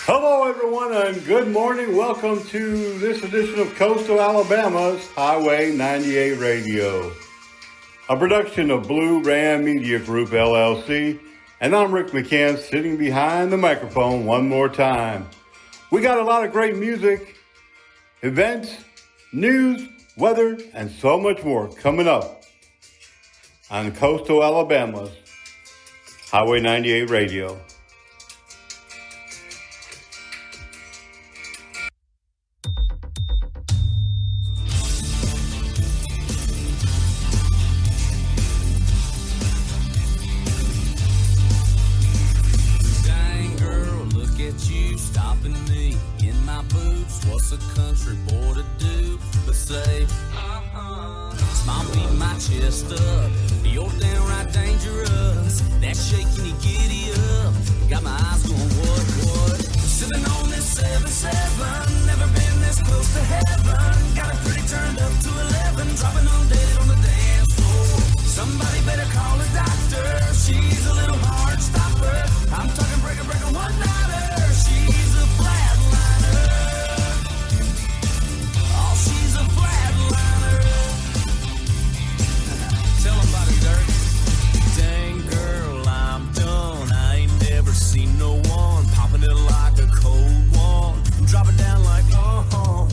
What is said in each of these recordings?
Hello, everyone, and good morning. Welcome to this edition of Coastal Alabama's Highway 98 Radio, a production of Blue Ram Media Group, LLC, and I'm Rick McCann, sitting behind the microphone one more time. We got a lot of great music, events, news, weather, and so much more coming up on Coastal Alabama's Highway 98 Radio. What's a country boy to do but say, smile, beat my chest up, you're downright dangerous, that shaking you giddy up, got my eyes going what, sipping on this 7-7, never been this close to heaven, got it pretty turned up to 11, dropping on dead on the dance floor, somebody better call a doctor, she's a little hard stopper, I'm talking breaker, one-nighter, she's a flatliner. Dang girl, I'm done. I ain't never seen no one popping it like a cold one. Drop it down like oh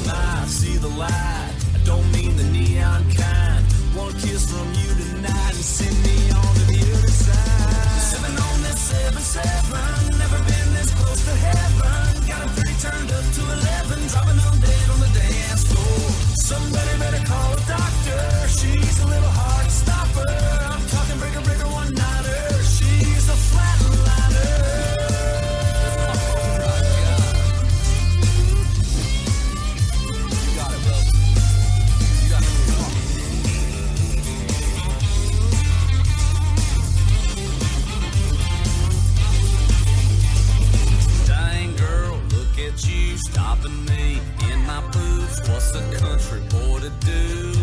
my, see the light. I don't mean the neon kind. Want a kiss from you tonight and send me on to the other side. Sipping on this 7-7, never been this close to heaven. Got it pretty turned up to 11, dropping on dead on the dance floor. Somebody better call a doctor. She's a little hard stopper. I'm talking breaker, one-nighter. She's a flatliner. You got it, bro. You got it. Come on. Dang girl, look at you stopping me in my boots. What's the country boy to do?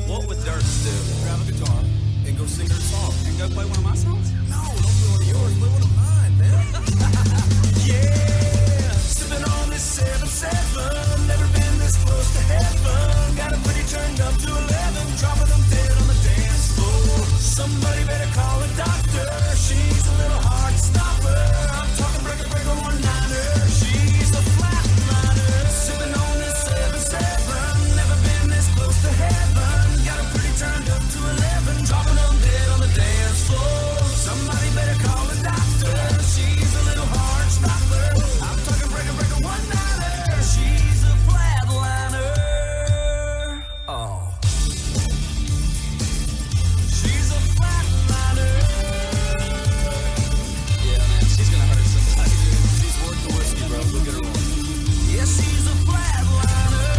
What would Dirk do? Grab a guitar and go sing her song. And go play one of my songs? No, don't play one of yours. Play one of mine, man. Yeah, sipping on this 7-7. Never been this close to heaven. Got it pretty turned up to 11. Dropping them dead on the dance floor. Somebody better call a doctor. She's a little hard stopper. I'm talking breaker, one-nighter. She's a flatliner. Sipping on this 7-7. Never been this close to heaven. Got it pretty turned up to 11. Dropping them dead on the dance floor. Somebody better call a doctor. She's a little hard stopper. I'm talking breaker, one-nighter. She's a flatliner. Oh. She's a flatliner. Yeah, man, she's gonna hurt somebody, dude. She's worth the whiskey, bro. Go get her one. Yeah, she's a flatliner.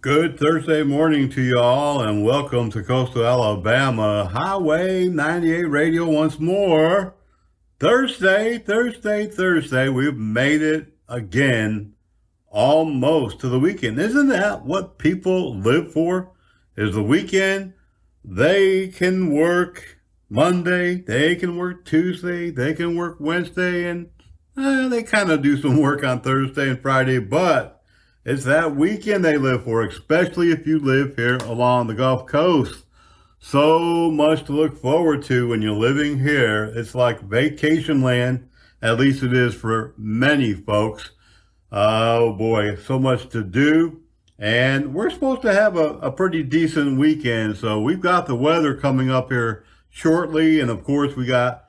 Good Thursday morning to you all, and welcome to Coastal Alabama Highway 98 Radio once more. Thursday. We've made it again, almost to the weekend. Isn't that what people live for? Is the weekend. They can work Monday, they can work Tuesday, they can work Wednesday, and they kind of do some work on Thursday and Friday, but it's that weekend they live for, especially if you live here along the Gulf Coast. So much to look forward to when you're living here. It's like vacation land, at least it is for many folks. Oh boy, so much to do. And we're supposed to have a pretty decent weekend. So we've got the weather coming up here shortly. And of course, we got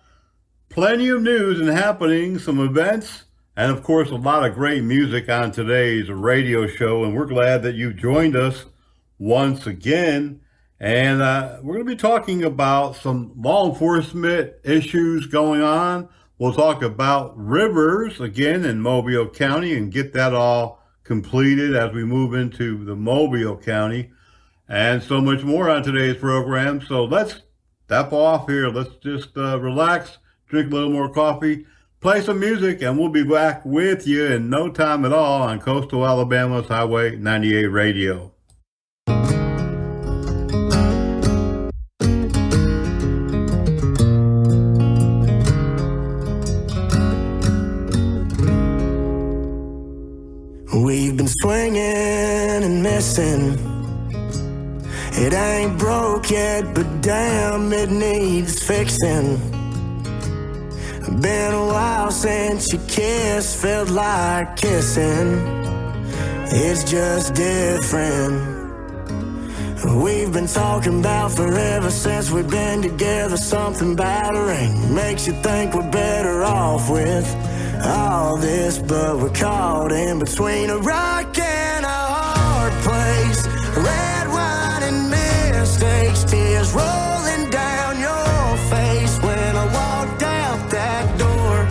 plenty of news and happenings, some events, and of course, a lot of great music on today's radio show. And we're glad that you've joined us once again. And we're going to be talking about some law enforcement issues going on. We'll talk about rivers again in Mobile County and get that all completed as we move into the Mobile County, and so much more on today's program. So let's step off here. Let's just relax, drink a little more coffee, play some music, and we'll be back with you in no time at all on Coastal Alabama's Highway 98 Radio. missing. It ain't broke yet, but damn, it needs fixing. Been a while since you kissed, felt like kissing. It's just different. We've been talking about forever since we've been together. Something about a ring makes you think we're better off with all this, but we're caught in between a rock and a hard place. Red wine and mistakes, tears rolling down your face. When I walked out that door,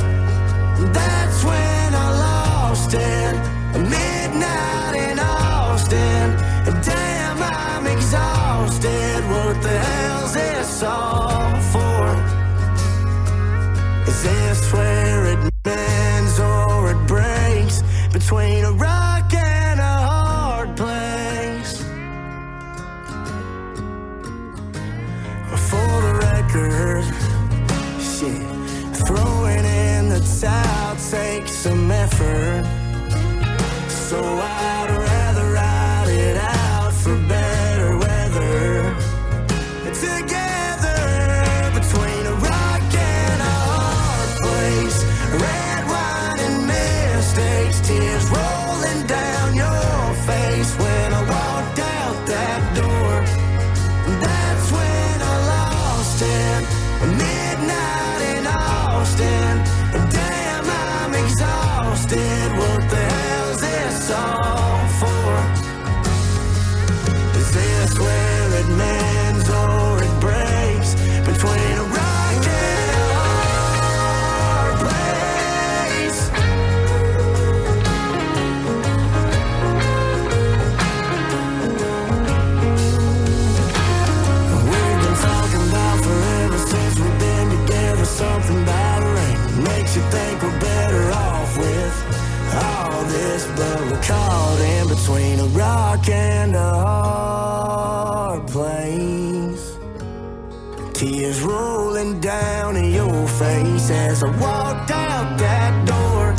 that's when I lost it. Midnight in Austin, damn, I'm exhausted. What the hell's this all for? Is this where it bends or it breaks? Between a rock and a hard place. For the record, shit, throwing in the towel takes some effort. So I'd rather ride it out for better weather. Together, between a rock and a hard place. Red wine and mistakes, tears rolling down your face. When I walked out that door, that's when I lost it. Midnight in Austin, damn, I'm exhausted. What the hell's this all for? Is this where it mends or it breaks? Between a rock and a hard place. We've been talking about forever since we've been together. Something about a ring makes you think we're better off with all this, but we're caught in between a rock and a hard place. Tears rolling down your face as I walked out that door.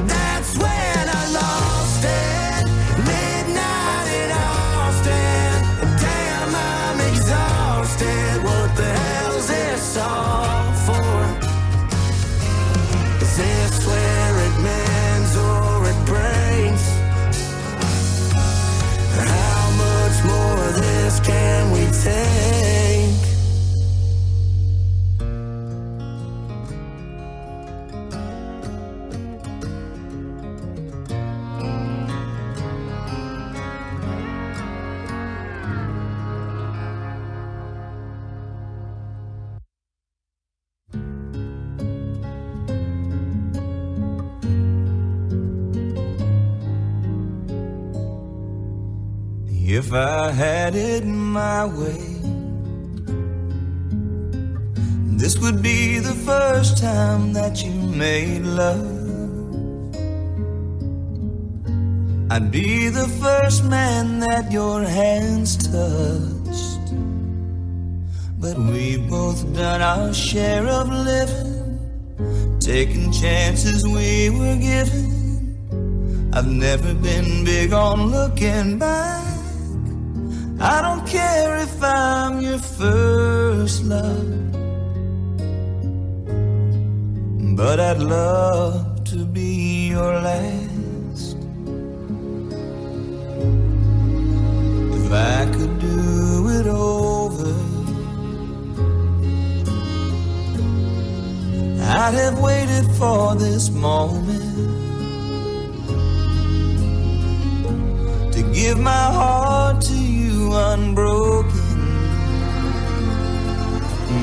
That's when I lost it. Midnight in Austin. Damn, I'm exhausted. What the hell's this all for? Is this where it mends or it breaks? How much more of this can we take? If I had it my way, this would be the first time that you made love. I'd be the first man that your hands touched. But we've both done our share of living, taking chances we were given. I've never been big on looking back. I don't care if I'm your first love, but I'd love to be your last. If I could do it over, I'd have waited for this moment to give my heart to you unbroken.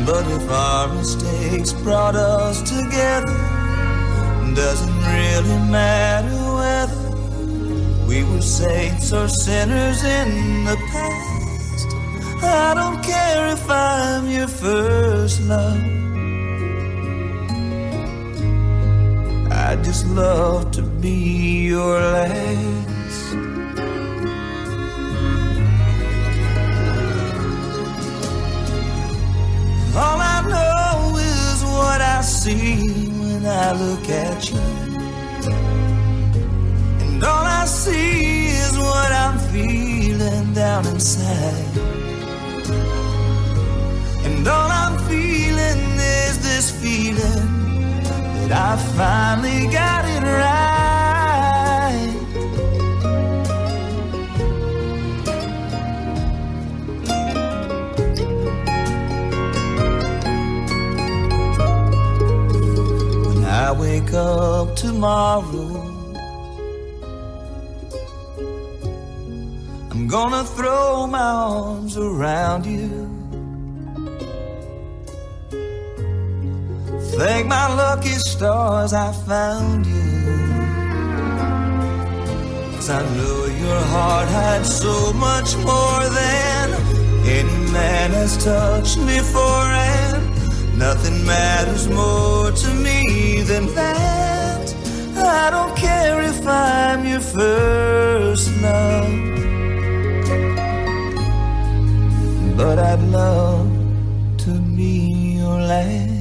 But if our mistakes brought us together, doesn't really matter whether we were saints or sinners in the past. I don't care if I'm your first love, I'd just love to be your last. All I know is what I see when I look at you, and all I see is what I'm feeling inside. And all I'm feeling is this feeling that I finally got it right. When I wake up tomorrow, I'm gonna throw my arms around you. Thank my lucky stars I found you. 'Cause I know your heart had so much more than any man has touched before, and nothing matters more to me than that. I don't care if I'm your first love, but I'd love to be your last.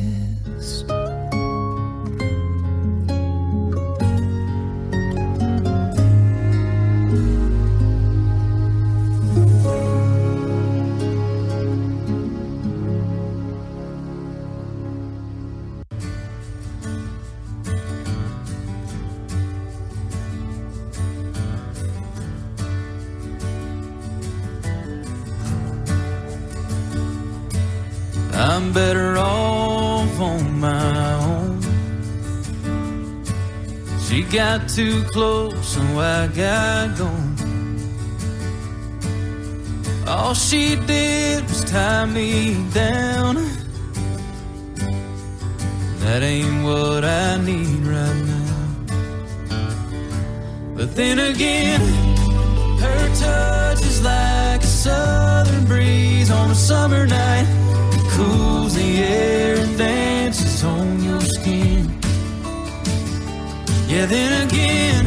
I'm better off on my own. She got too close, so I got gone. All she did was tie me down. That ain't what I need right now. But then again, her touch is like a southern breeze on a summer night. Cools the air and dances on your skin. Yeah, then again,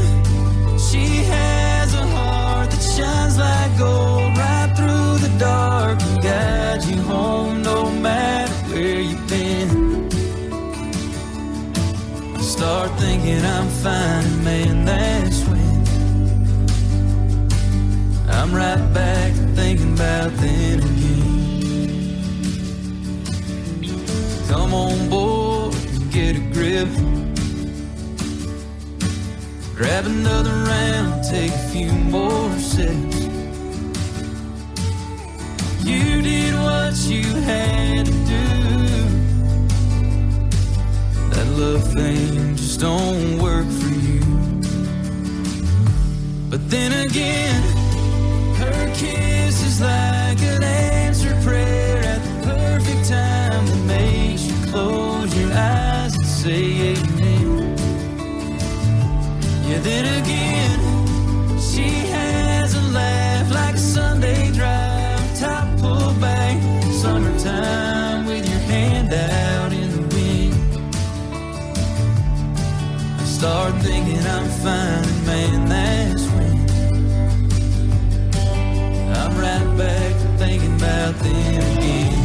she has a heart that shines like gold right through the dark and guides you home no matter where you've been. I start thinking I'm fine, and man, that's when I'm right back thinking about then again. Come on board and get a grip. Grab another round, take a few more sips. You did what you had to do. That love thing just don't work for you. But then again, her kiss is like an answered prayer at the perfect time that makes you close your eyes and say amen. Yeah, then again, she has a laugh like a Sunday drive, top pulled back, summertime with your hand out in the wind. I start thinking I'm fine, and man, that's when I'm right back thinking about them again.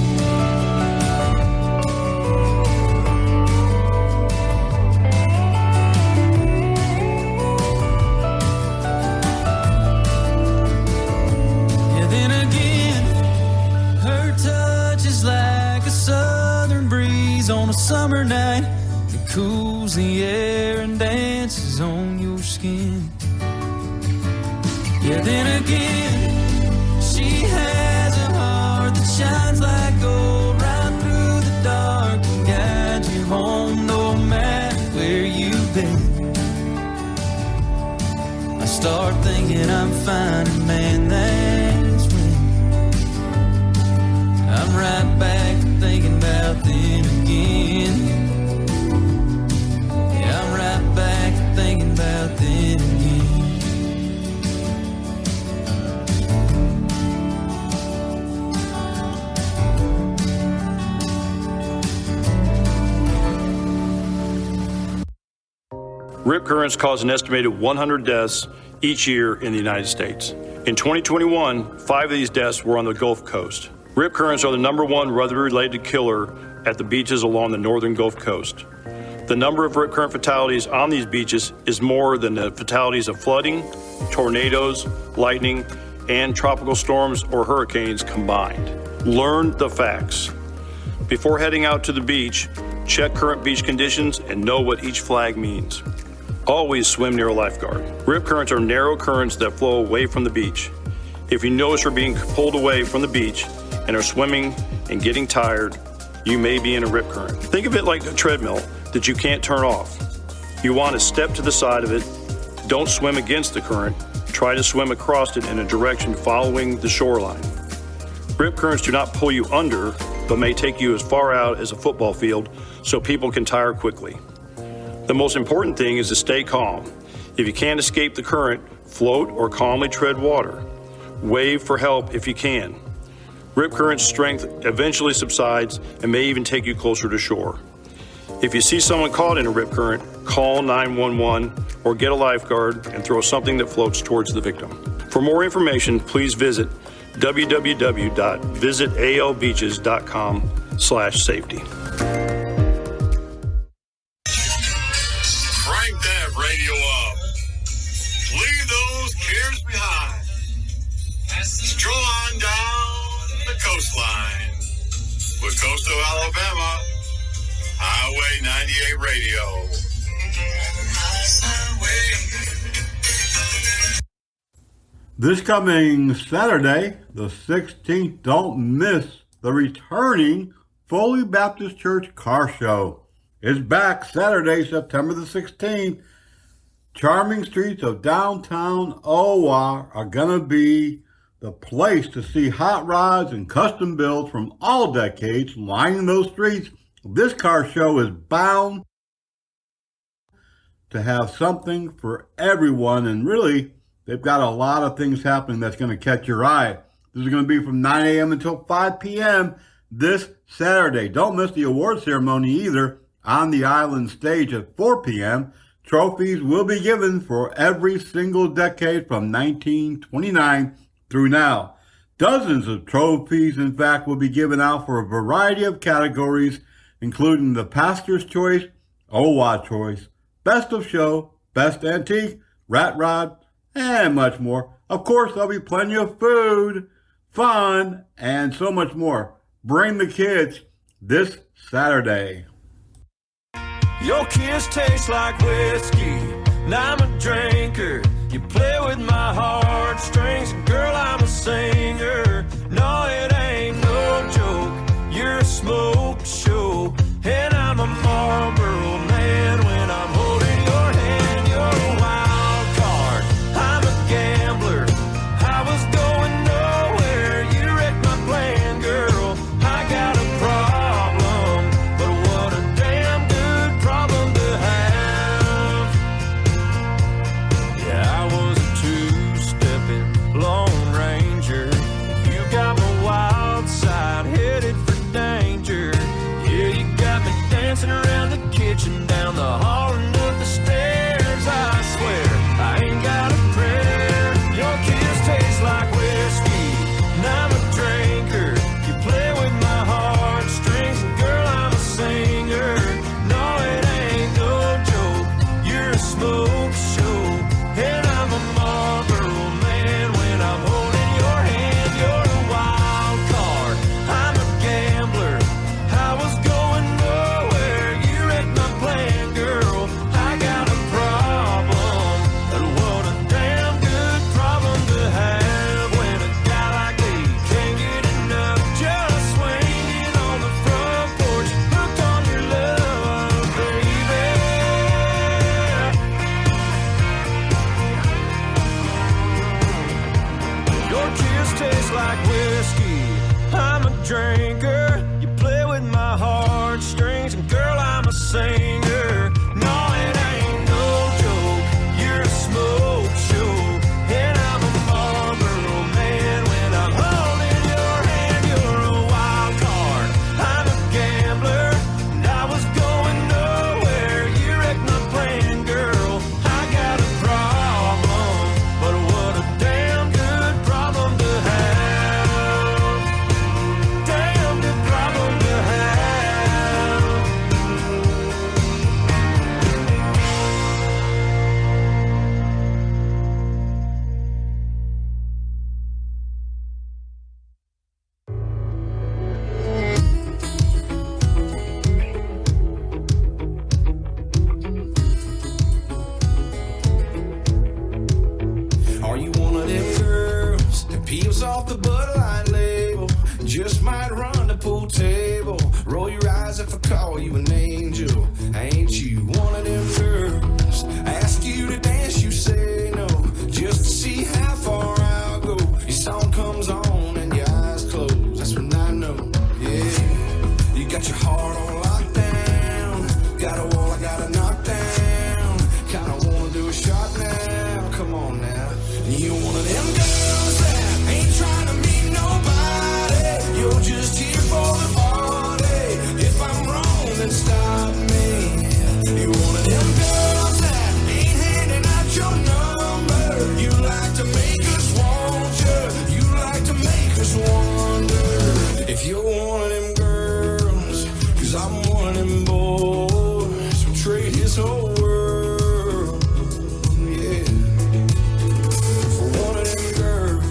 Yeah, then again, her touch is like a southern breeze on a summer night that cools the air and dances on your skin. Yeah, then again, she has a heart that shines like gold right through the dark and guides you home no matter where you've been. I start thinking I'm fine, and man, that's when I'm right back thinking about them again. Yeah, I'm right back thinking about them again. Rip currents cause an estimated 100 deaths each year in the United States. In 2021, 5 of these deaths were on the Gulf Coast. Rip currents are the #1 weather-related killer at the beaches along the northern Gulf Coast. The number of rip current fatalities on these beaches is more than the fatalities of flooding, tornadoes, lightning, and tropical storms or hurricanes combined. Learn the facts. Before heading out to the beach, check current beach conditions and know what each flag means. Always swim near a lifeguard. Rip currents are narrow currents that flow away from the beach. If you notice you're being pulled away from the beach and are swimming and getting tired, you may be in a rip current. Think of it like a treadmill that you can't turn off. You want to step to the side of it. Don't swim against the current. Try to swim across it in a direction following the shoreline. Rip currents do not pull you under, but may take you as far out as a football field so people can tire quickly. The most important thing is to stay calm. If you can't escape the current, float or calmly tread water. Wave for help if you can. Rip current strength eventually subsides and may even take you closer to shore. If you see someone caught in a rip current, call 911 or get a lifeguard and throw something that floats towards the victim. For more information, please visit www.visitalbeaches.com/safety. Crank that radio up. Leave those cares behind. Stroll on down the coastline with Coastal Alabama Highway 98 Radio. This coming Saturday, the 16th, don't miss the returning Foley Baptist Church Car Show. It's back Saturday, September the 16th. Charming streets of downtown Owa are going to be the place to see hot rods and custom builds from all decades lining those streets. This car show is bound to have something for everyone, and really, they've got a lot of things happening that's going to catch your eye. This is going to be from 9 a.m. until 5 p.m. this Saturday. Don't miss the award ceremony either on the island stage at 4 p.m. Trophies will be given for every single decade from 1929 through now. Dozens of trophies, in fact, will be given out for a variety of categories, including the Pastor's Choice, OWA Choice, Best of Show, Best Antique, Rat Rod, and much more. Of course, there'll be plenty of food, fun, and so much more. Bring the kids this Saturday. Your kiss tastes like whiskey, and I'm a drinker. You play with my heartstrings, and girl, I'm a singer. No, it ain't no joke. You're a smoke show, and I'm a Marlboro man. When I'm holding your hand, you're a wild card. I'm a gambler. I was going nowhere. You wrecked my plan, girl. I got a problem, but what a damn good problem to have. Yeah, I was a two-stepping Lone Ranger. You got my wild side headed for danger. Yeah, you got me dancing around the kitchen, down the hall and up the stairs. I swear I ain't got a prayer. Your kiss tastes like whiskey, and I'm a drinker. You play with my heartstrings, and girl, I'm a singer. No, it ain't no joke. You're a smoke show, and I'm a Marlboro man. When I'm holding your hand, you're a wild card. I'm a gambler. I was going nowhere. You wrecked my plan, girl. pool table. Roll your eyes if I call you an angel. Ain't you one of them girls? Ask you to dance, you say no, just to see how far I'll go. Your song comes on and your eyes close, that's when I know, yeah. You got your heart on lockdown, got a wall I gotta knock down. Kinda wanna do a shot now, come on now. You one of them girls that ain't trying to meet nobody. You're just here for the party. If I'm wrong, then stop me. You one of them girls that ain't handing out your number. You like to make us want you. You like to make us wonder if you're one of them girls. 'Cause I'm one of them boys who trade his whole world, yeah, for one of them girls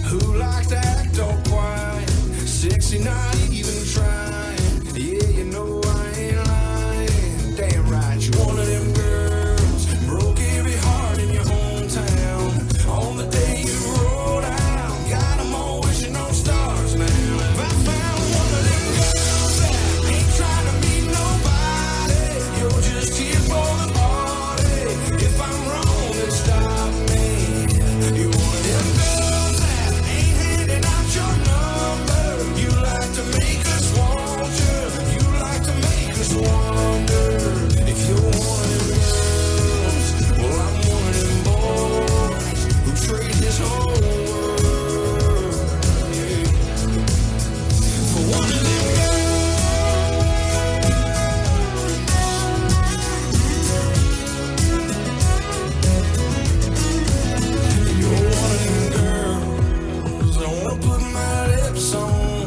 who like to act all quiet, sexy, not even trying. Yeah, you know I ain't lying. Damn right, you one of them girls broke every heart in your hometown on the day you rolled out. Got 'em all wishing on stars now. If I found one of them girls that ain't trying to meet nobody, you're just here for the party. If I'm wrong, then stop me. You one of them girls that ain't handing out your number. You like to make us want you. You like to make us wonder if you're one of them girls. Well, I'm one of them boys who trade his whole world, yeah, for one of them girls. You're one of them girls I wanna put my lips on,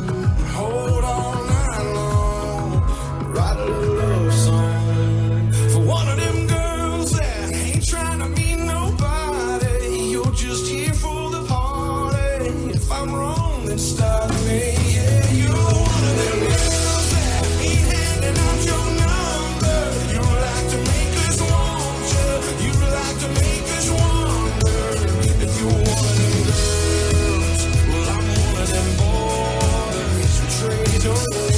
hold all night long, write a little love song. For one of them girls that ain't trying to meet nobody, you're just here for the party. If I'm wrong, then stop me. Yeah, you're one of them girls that ain't handing out your number. You like to make us want you. You like to make us wonder if you're one of them girls. Well, I'm one of them boys who trade your world,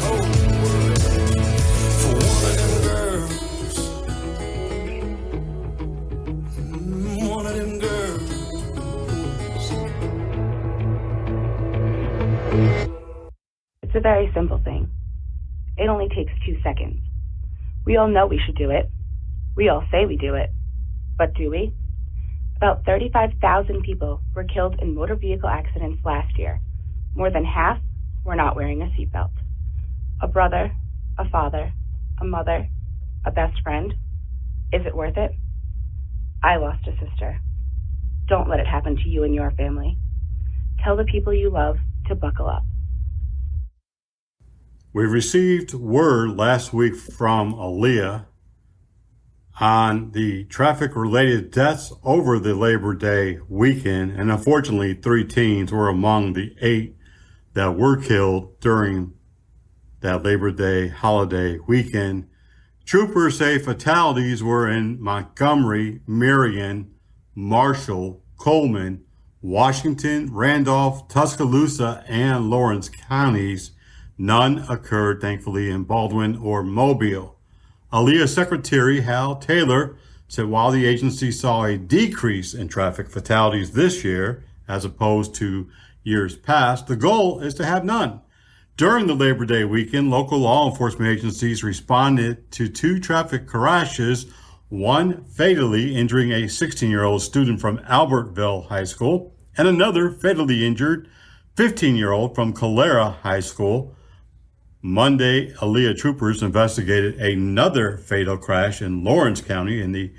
for one of them girls. One of them girls. It's a very simple thing. It only takes 2 seconds. We all know we should do it. We all say we do it. But do we? About 35,000 people were killed in motor vehicle accidents last year. More than half were not wearing a seatbelt. A brother, a father, a mother, a best friend. Is it worth it? I lost a sister. Don't let it happen to you and your family. Tell the people you love to buckle up. We received word last week from Aaliyah on the traffic-related deaths over the Labor Day weekend, and unfortunately 3 teens were among the 8 that were killed during that Labor Day holiday weekend. Troopers say fatalities were in Montgomery, Marion, Marshall, Coleman, Washington, Randolph, Tuscaloosa, and Lawrence counties. None occurred, thankfully, in Baldwin or Mobile. Aaliyah Secretary Hal Taylor said while the agency saw a decrease in traffic fatalities this year, as opposed to years past, the goal is to have none. During the Labor Day weekend, local law enforcement agencies responded to 2 traffic crashes, one fatally injuring a 16-year-old student from Albertville High School, and another fatally injured 15-year-old from Calera High School. Monday, Aaliyah troopers investigated another fatal crash in Lawrence County in the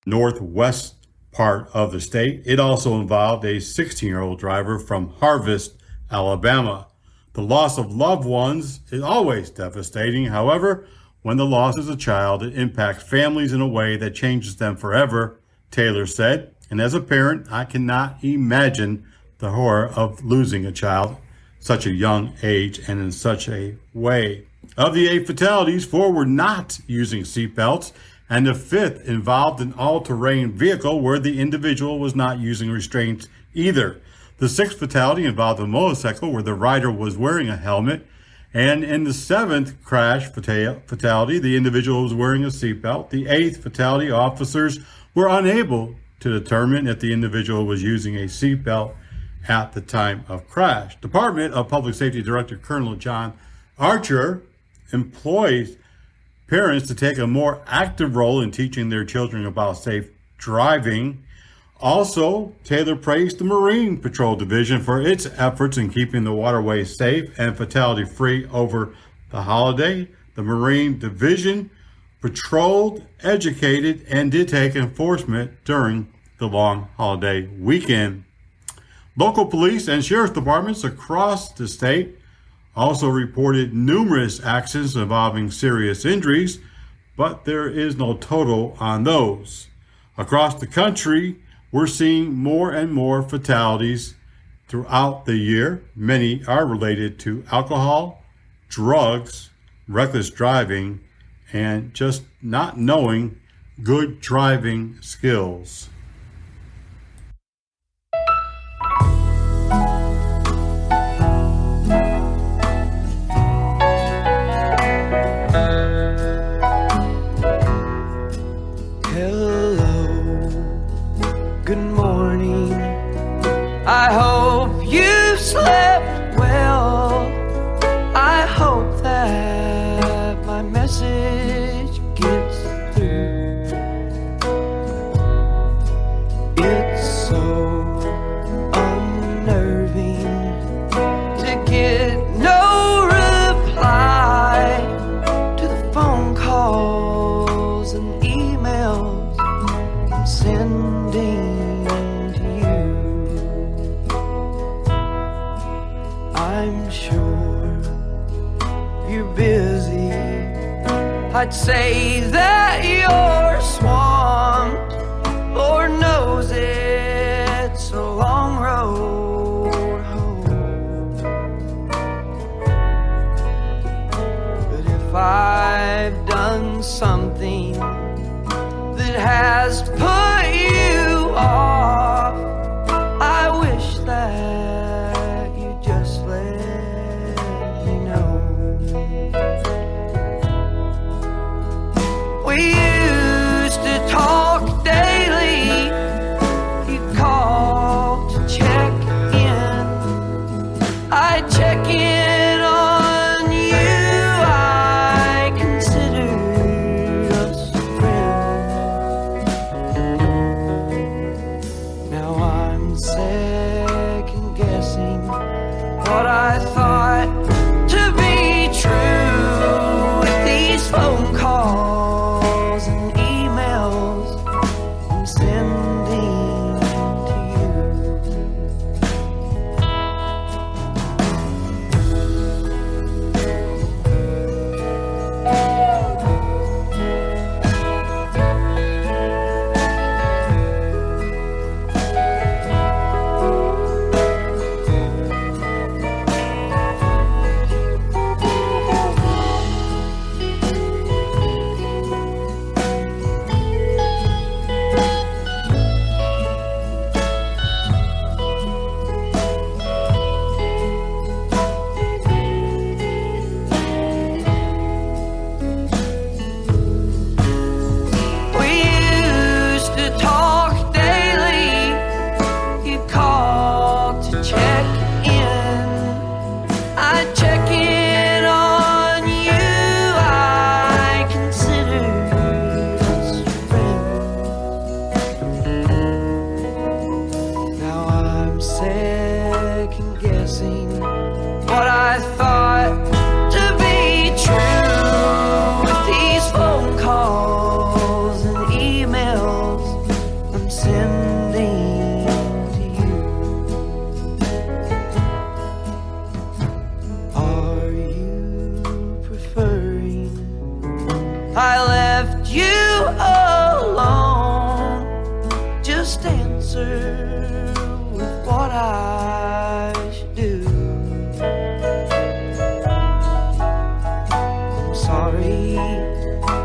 northwest part of the state. It also involved a 16-year-old driver from Harvest, Alabama. The loss of loved ones is always devastating. However, when the loss is a child, it impacts families in a way that changes them forever, Taylor said. And as a parent, I cannot imagine the horror of losing a child such a young age and in such a way. Of the 8 fatalities, 4 were not using seatbelts, and the 5th involved an all-terrain vehicle where the individual was not using restraints either. The sixth fatality involved a motorcycle where the rider was wearing a helmet. And in the seventh crash fatality, the individual was wearing a seatbelt. The eighth fatality, officers were unable to determine if the individual was using a seatbelt at the time of crash. Department of Public Safety Director Colonel John Archer employs parents to take a more active role in teaching their children about safe driving. Also, Taylor praised the Marine Patrol Division for its efforts in keeping the waterways safe and fatality-free over the holiday. The Marine Division patrolled, educated, and did take enforcement during the long holiday weekend. Local police and sheriff's departments across the state also reported numerous accidents involving serious injuries, but there is no total on those. Across the country, we're seeing more and more fatalities throughout the year. Many are related to alcohol, drugs, reckless driving, and just not knowing good driving skills. Good morning. I hope you slept well. I hope that my message gets through. It's so unnerving to get no reply to the phone calls and emails I'm sending. I'm sure you're busy. I'd say that you're swamped. Lord knows it's a long road home. But if I've done something that has put you off, I wish that we used to talk daily. You called to check in. I check in on you. I consider us friends. Now I'm second guessing what I thought to be true with these phone calls. I left you alone. Just answer with what I should do. I'm sorry,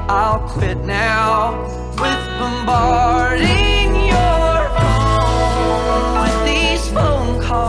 I'll quit now with bombarding your phone with these phone calls.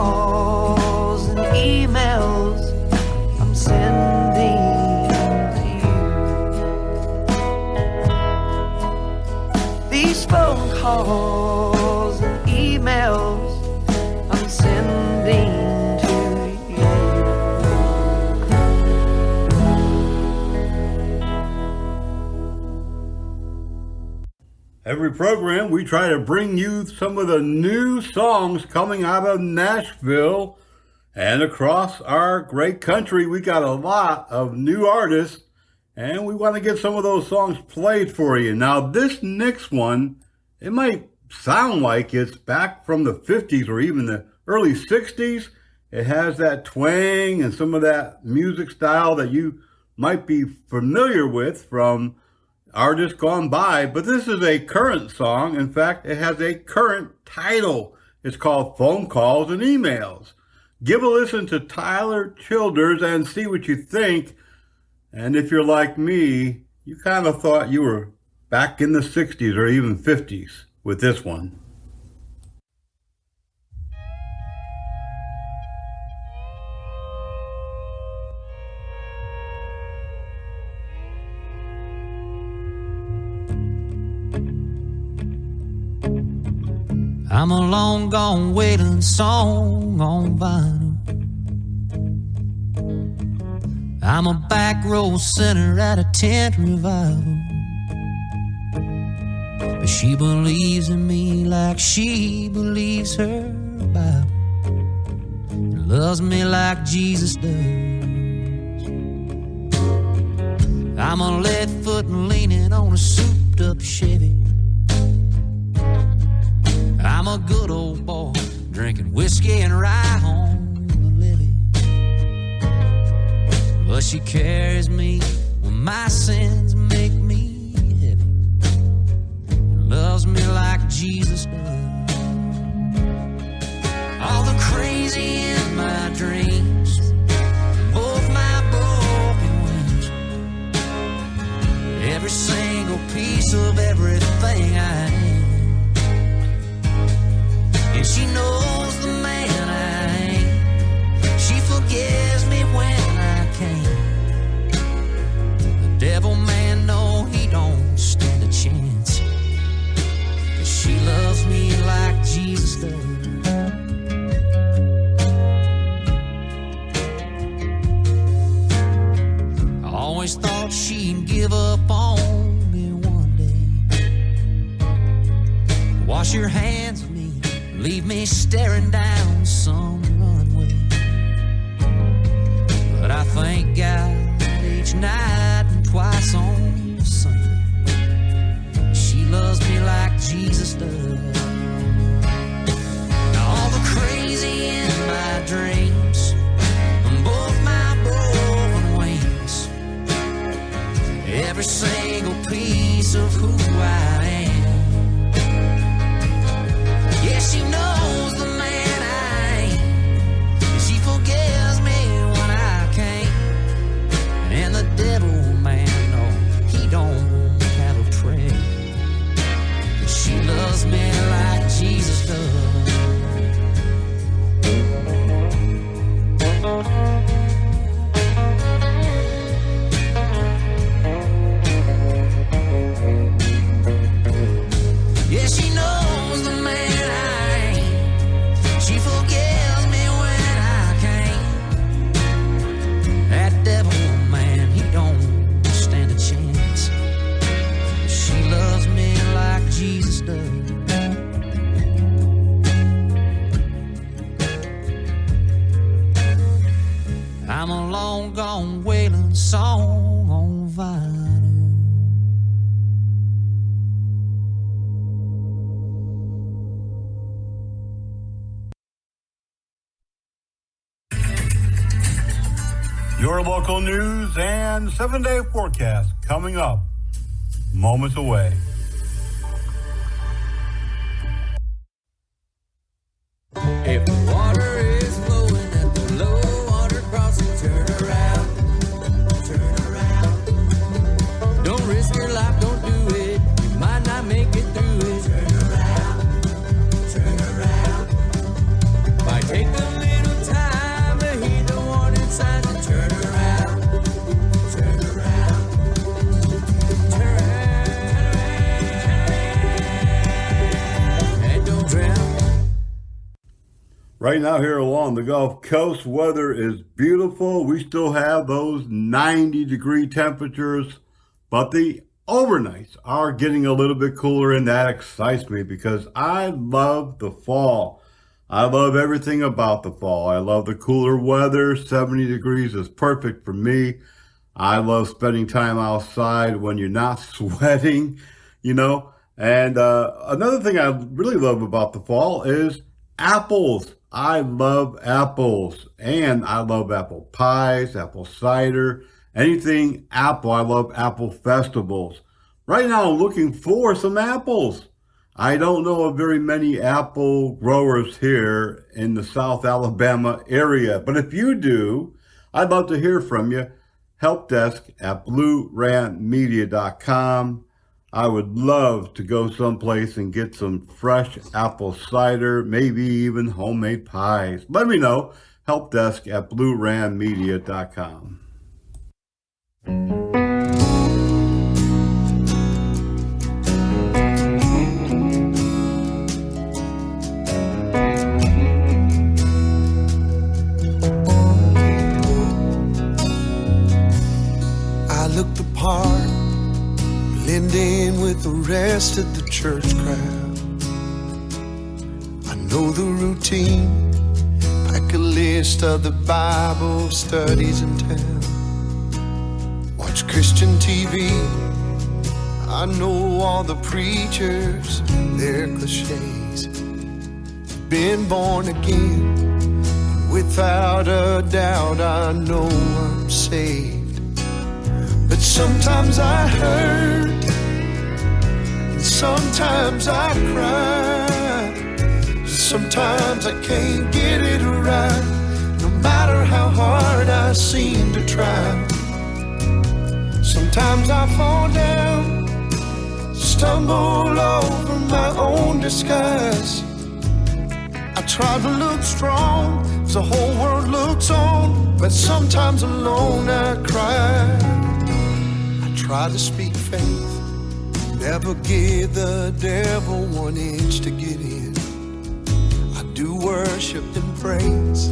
Every program, we try to bring you some of the new songs coming out of Nashville and across our great country. We got a lot of new artists, and we want to get some of those songs played for you. Now, this next one, it might sound like it's back from the 50s or even the early 60s. It has that twang and some of that music style that you might be familiar with from artists gone by, but this is a current song. In fact, it has a current title. It's called Phone Calls and Emails. Give a listen to Tyler Childers and see what you think. And if you're like me, you kind of thought you were back in the 60s or even 50s with this one. I'm a long gone wailing song on vinyl. I'm a back row sinner at a tent revival. But she believes in me like she believes her Bible, and loves me like Jesus does. I'm a lead foot and leaning on a souped up Chevy. I'm a good old boy, drinking whiskey and rye on the levee. But she carries me when my sins make me heavy, and loves me like Jesus does. All the crazy in my dreams, both my broken wings, every single piece of everything I am. And she knows the man I ain't. She forgives me when I can't. The devil man, no, he don't stand a chance. 'Cause she loves me like Jesus does. I always thought she'd give up on me one day. Wash your hands of me, leave me staring down some runway. But I thank God each night and twice on Sunday. She loves me like Jesus does. Now all the crazy in my dreams, and both my broken wings, every single piece of who I am. Yeah, she knows the man I ain't. She forgives me when I can't. And the devil man, no, he don't have a prayer. But she loves me like Jesus does. Yeah, she knows the man I ain't. She forgives me when I can't. That devil man, he don't stand a chance. She loves me like Jesus does. I'm a long gone wailing song on vinyl. Your local news and 7-day forecast coming up moments away. If the water is flowing at the low water crossing, turn around, turn around. Don't risk your life, don't do it. You might not make it through it. Turn around, turn around. Might take a little time to heed the warning signs and turn around, turn around, turn around. And don't drown. Right now here along the Gulf Coast, weather is beautiful. We still have those 90-degree temperatures, but the overnights are getting a little bit cooler, and that excites me because I love the fall. I love everything about the fall. I love the cooler weather. 70 degrees is perfect for me. I love spending time outside when you're not sweating, you know. And another thing I really love about the fall is apples. I love apples, and I love apple pies, apple cider, anything apple. I love apple festivals. Right now, I'm looking for some apples. I don't know of very many apple growers here in the South Alabama area, but if you do, I'd love to hear from you. Helpdesk at bluegrassmedia.com. I would love to go someplace and get some fresh apple cider, maybe even homemade pies. Let me know. Helpdesk at bluegrassmedia.com. I look the part, blend in with the rest of the church crowd. I know the routine, pack a list of the Bible studies in town. Watch Christian TV, I know all the preachers, their cliches. Been born again, without a doubt I know I'm saved. But sometimes I hurt, and sometimes I cry. Sometimes I can't get it right, no matter how hard I seem to try. Sometimes I fall down, stumble over my own disguise. I try to look strong, as the whole world looks on, but sometimes alone I cry. Try to speak faith, never give the devil 1 inch to get in. I do worship and praise,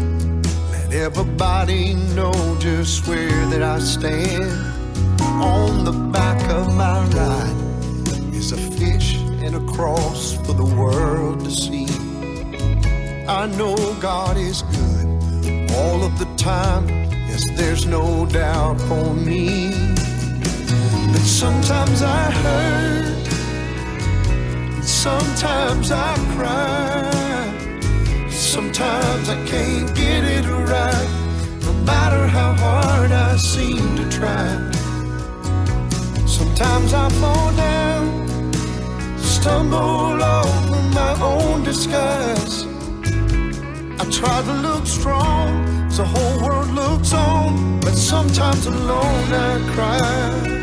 let everybody know just where that I stand. On the back of my ride is a fish and a cross for the world to see. I know God is good all of the time, yes, there's no doubt for me. But sometimes I hurt, and sometimes I cry. Sometimes I can't get it right, no matter how hard I seem to try. Sometimes I fall down, stumble over my own disguise. I try to look strong, as the whole world looks on, but sometimes alone I cry.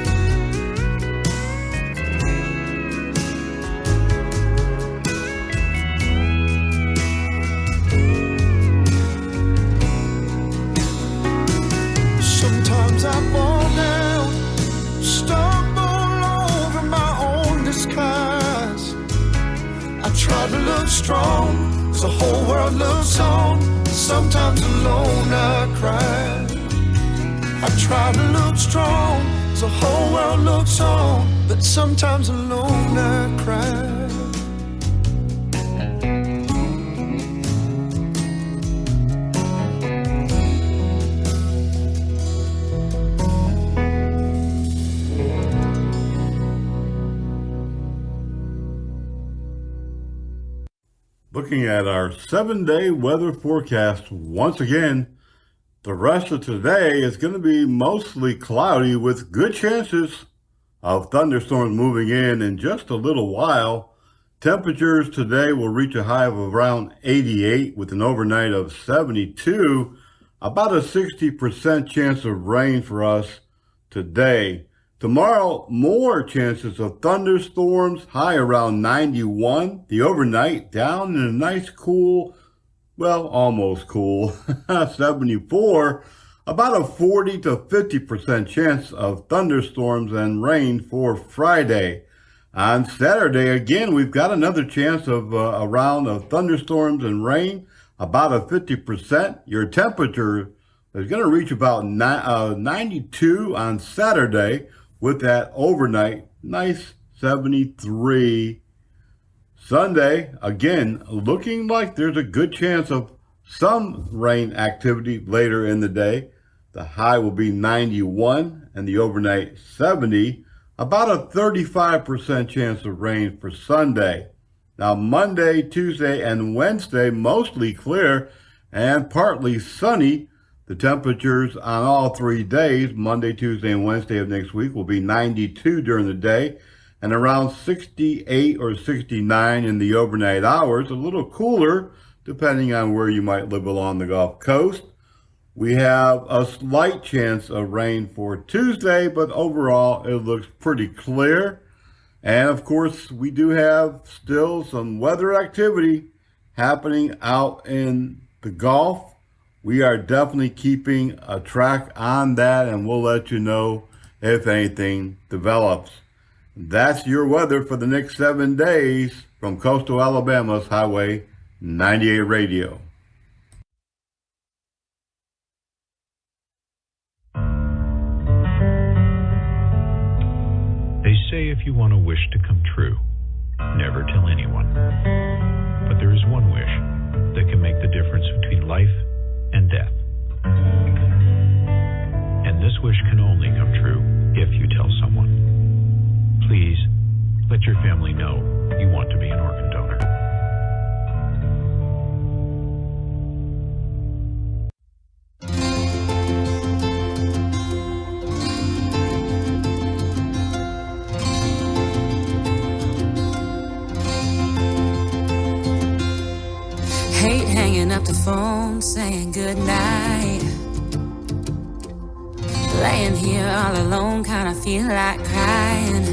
I fall down, stumble over my own disguise. I try to look strong, as the whole world looks on. Sometimes alone I cry. I try to look strong, as the whole world looks on, but sometimes alone I cry. Looking at our 7-day weather forecast once again, the rest of today is going to be mostly cloudy with good chances of thunderstorms moving in just a little while. Temperatures today will reach a high of around 88 with an overnight of 72. About a 60% chance of rain for us today. Tomorrow, more chances of thunderstorms, high around 91. The overnight down in a nice cool, well, almost cool, 74. About a 40 to 50% chance of thunderstorms and rain for Friday. On Saturday, again, we've got another chance of a round of thunderstorms and rain, about a 50%. Your temperature is going to reach about 92 on Saturday, with that overnight nice 73. Sunday, again, looking like there's a good chance of some rain activity later in the day. The high will be 91 and the overnight 70. About a 35% chance of rain for Sunday. Now, Monday, Tuesday, and Wednesday, mostly clear and partly sunny. The temperatures on all 3 days, Monday, Tuesday, and Wednesday of next week, will be 92 during the day and around 68 or 69 in the overnight hours. A little cooler, depending on where you might live along the Gulf Coast. We have a slight chance of rain for Tuesday, but overall it looks pretty clear. And of course, we do have still some weather activity happening out in the Gulf. We are definitely keeping a track on that, and we'll let you know if anything develops. That's your weather for the next 7 days from Coastal Alabama's Highway 98 Radio. They say if you want a wish to come true, never tell anyone. But there is one wish that can make the difference between life and death. And this wish can only come true if you tell someone. Please, let your family know you want to be an organ donor. Hate hanging up the phone, saying goodnight. Laying here all alone, kinda feel like crying.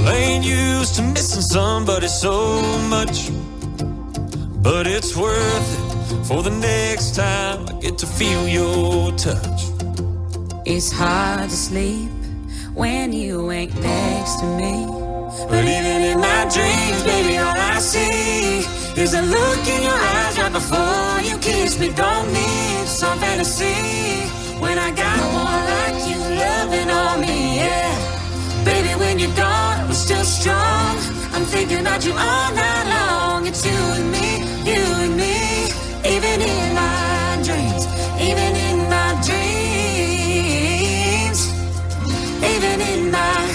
Ain't used to missing somebody so much, but it's worth it for the next time I get to feel your touch. It's hard to sleep when you ain't next to me. But even in my dreams, baby, all I see is a look in your eyes right before you kiss me. Don't need some fantasy when I got one like you loving on me, yeah. Baby, when you're gone, we're still strong. I'm thinking about you all night long. It's you and me, even in my dreams, even in my dreams, even in my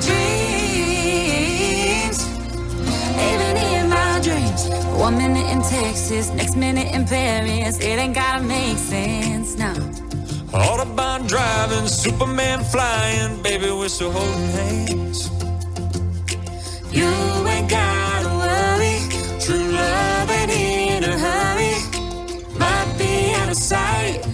dreams, even in my dreams. 1 minute in Texas, next minute in Paris. It ain't gotta make sense, no. Autobahn driving, Superman flying, baby, we're still holding hands. You ain't gotta worry, true love ain't in a hurry. Might be out of sight,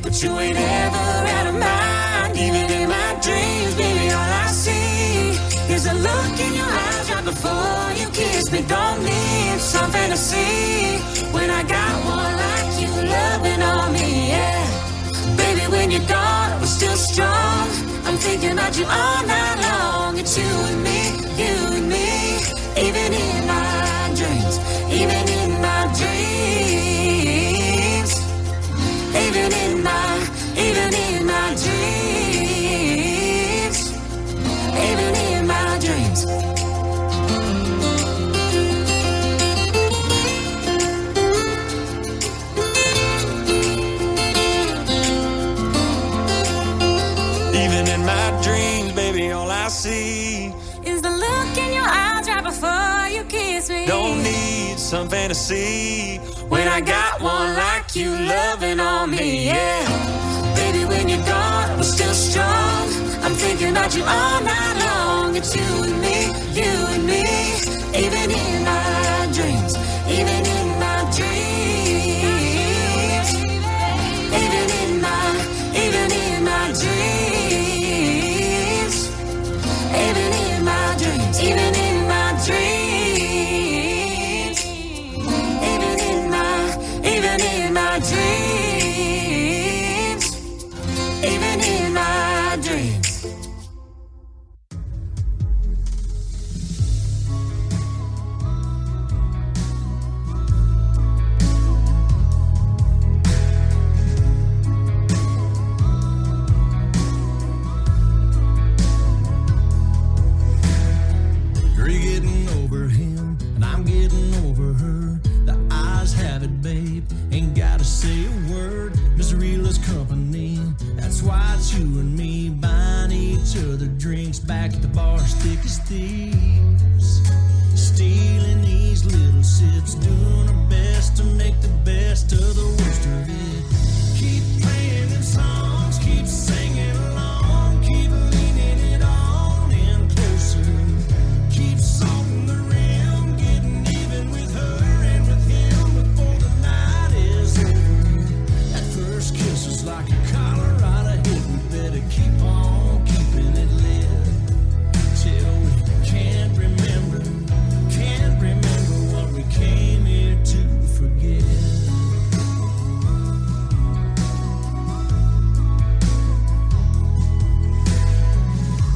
but you ain't ever out of mind. Even in my dreams, baby, all I see is a look in your eyes right before you kiss me. Don't need some fantasy when I got one like you loving on me, yeah. Baby, when you're gone, we're still strong. I'm thinking about you all night long. It's you and me, even in my dreams, even in my dreams, even in my dreams, even in my dreams. Even in my dreams, baby, all I see Is the look in your eyes right before you kiss me. don't need some fantasy when I got one like you loving on me, yeah. Baby, when you're gone, we're still strong. I'm thinking about you all night long. It's you and me, even in my dreams, even in my dreams, even in my dreams, even in my dreams, even in my dreams, even in my dreams, even in my dreams. his company. That's why it's you and me buying each other drinks back at the bar as thick as thieves. Stealing these little sips, doing our best to make the best of the worst of it. Keep playing them songs, keep singing along, keep leaning it on in closer. Keep salting the rim, getting even with her and with him before the night is over. That first kiss was like a Colorado hit. We better keep on keeping it lit till we can't remember what we came here to forget.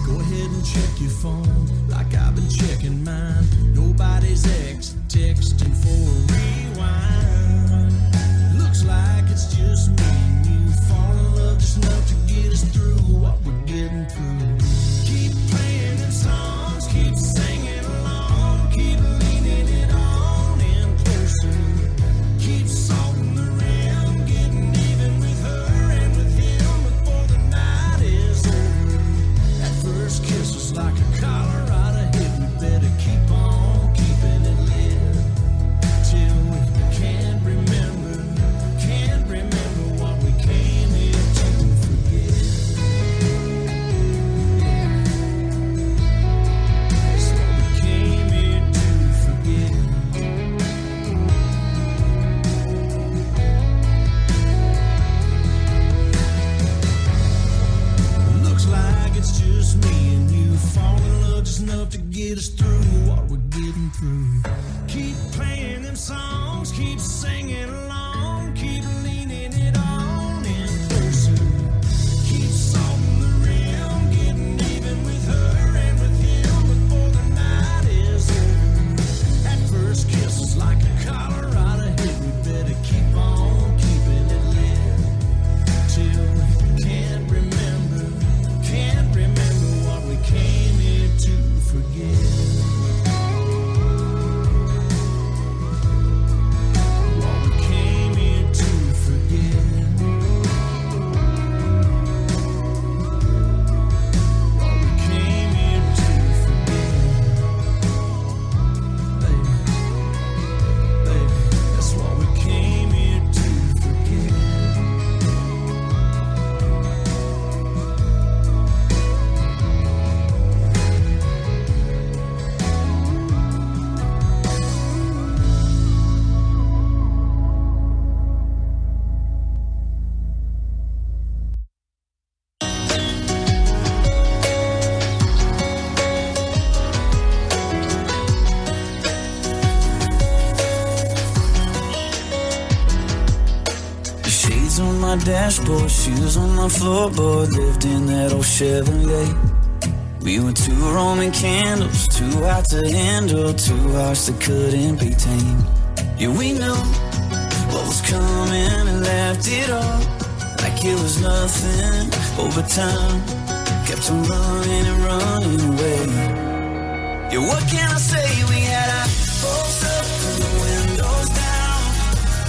Go ahead and check your phone like I've been checking mine. Nobody's texting for a rewind. Looks like it's just me and you. Fall in love just enough to get us through what we're getting through. Keep playing them songs, keep singing along, keep leaning it on in closer. Keep salting the rim, getting even with her and with him before the night is over. That first kiss was like a Colorado hit. We better keep on keeping it lit till we can't remember what we came here to forget. That's what we came here to forget. Looks like it's just me and you. Fall in love just enough to get us through what we're getting through. Keep playing them songs, keep singing along, keep leaning it on in closer. Keep salting the rim, getting even with her and with him before the night is over. That first kiss was like a Colorado hit. We better keep on keeping it lit till we can't remember what we came here to forget. What we came here to forget. What we came here to forget. Baby, that's what we came here to forget. Shades on my dashboard, shoes on my floorboard. Lived in that old Chevrolet. We were two Roman candles, too hot to handle, two hearts that couldn't be tamed. Yeah, we knew what was coming and left it all like it was nothing. Over time, kept on running and running away. Yeah, what can I say? We had our hopes up and the windows down,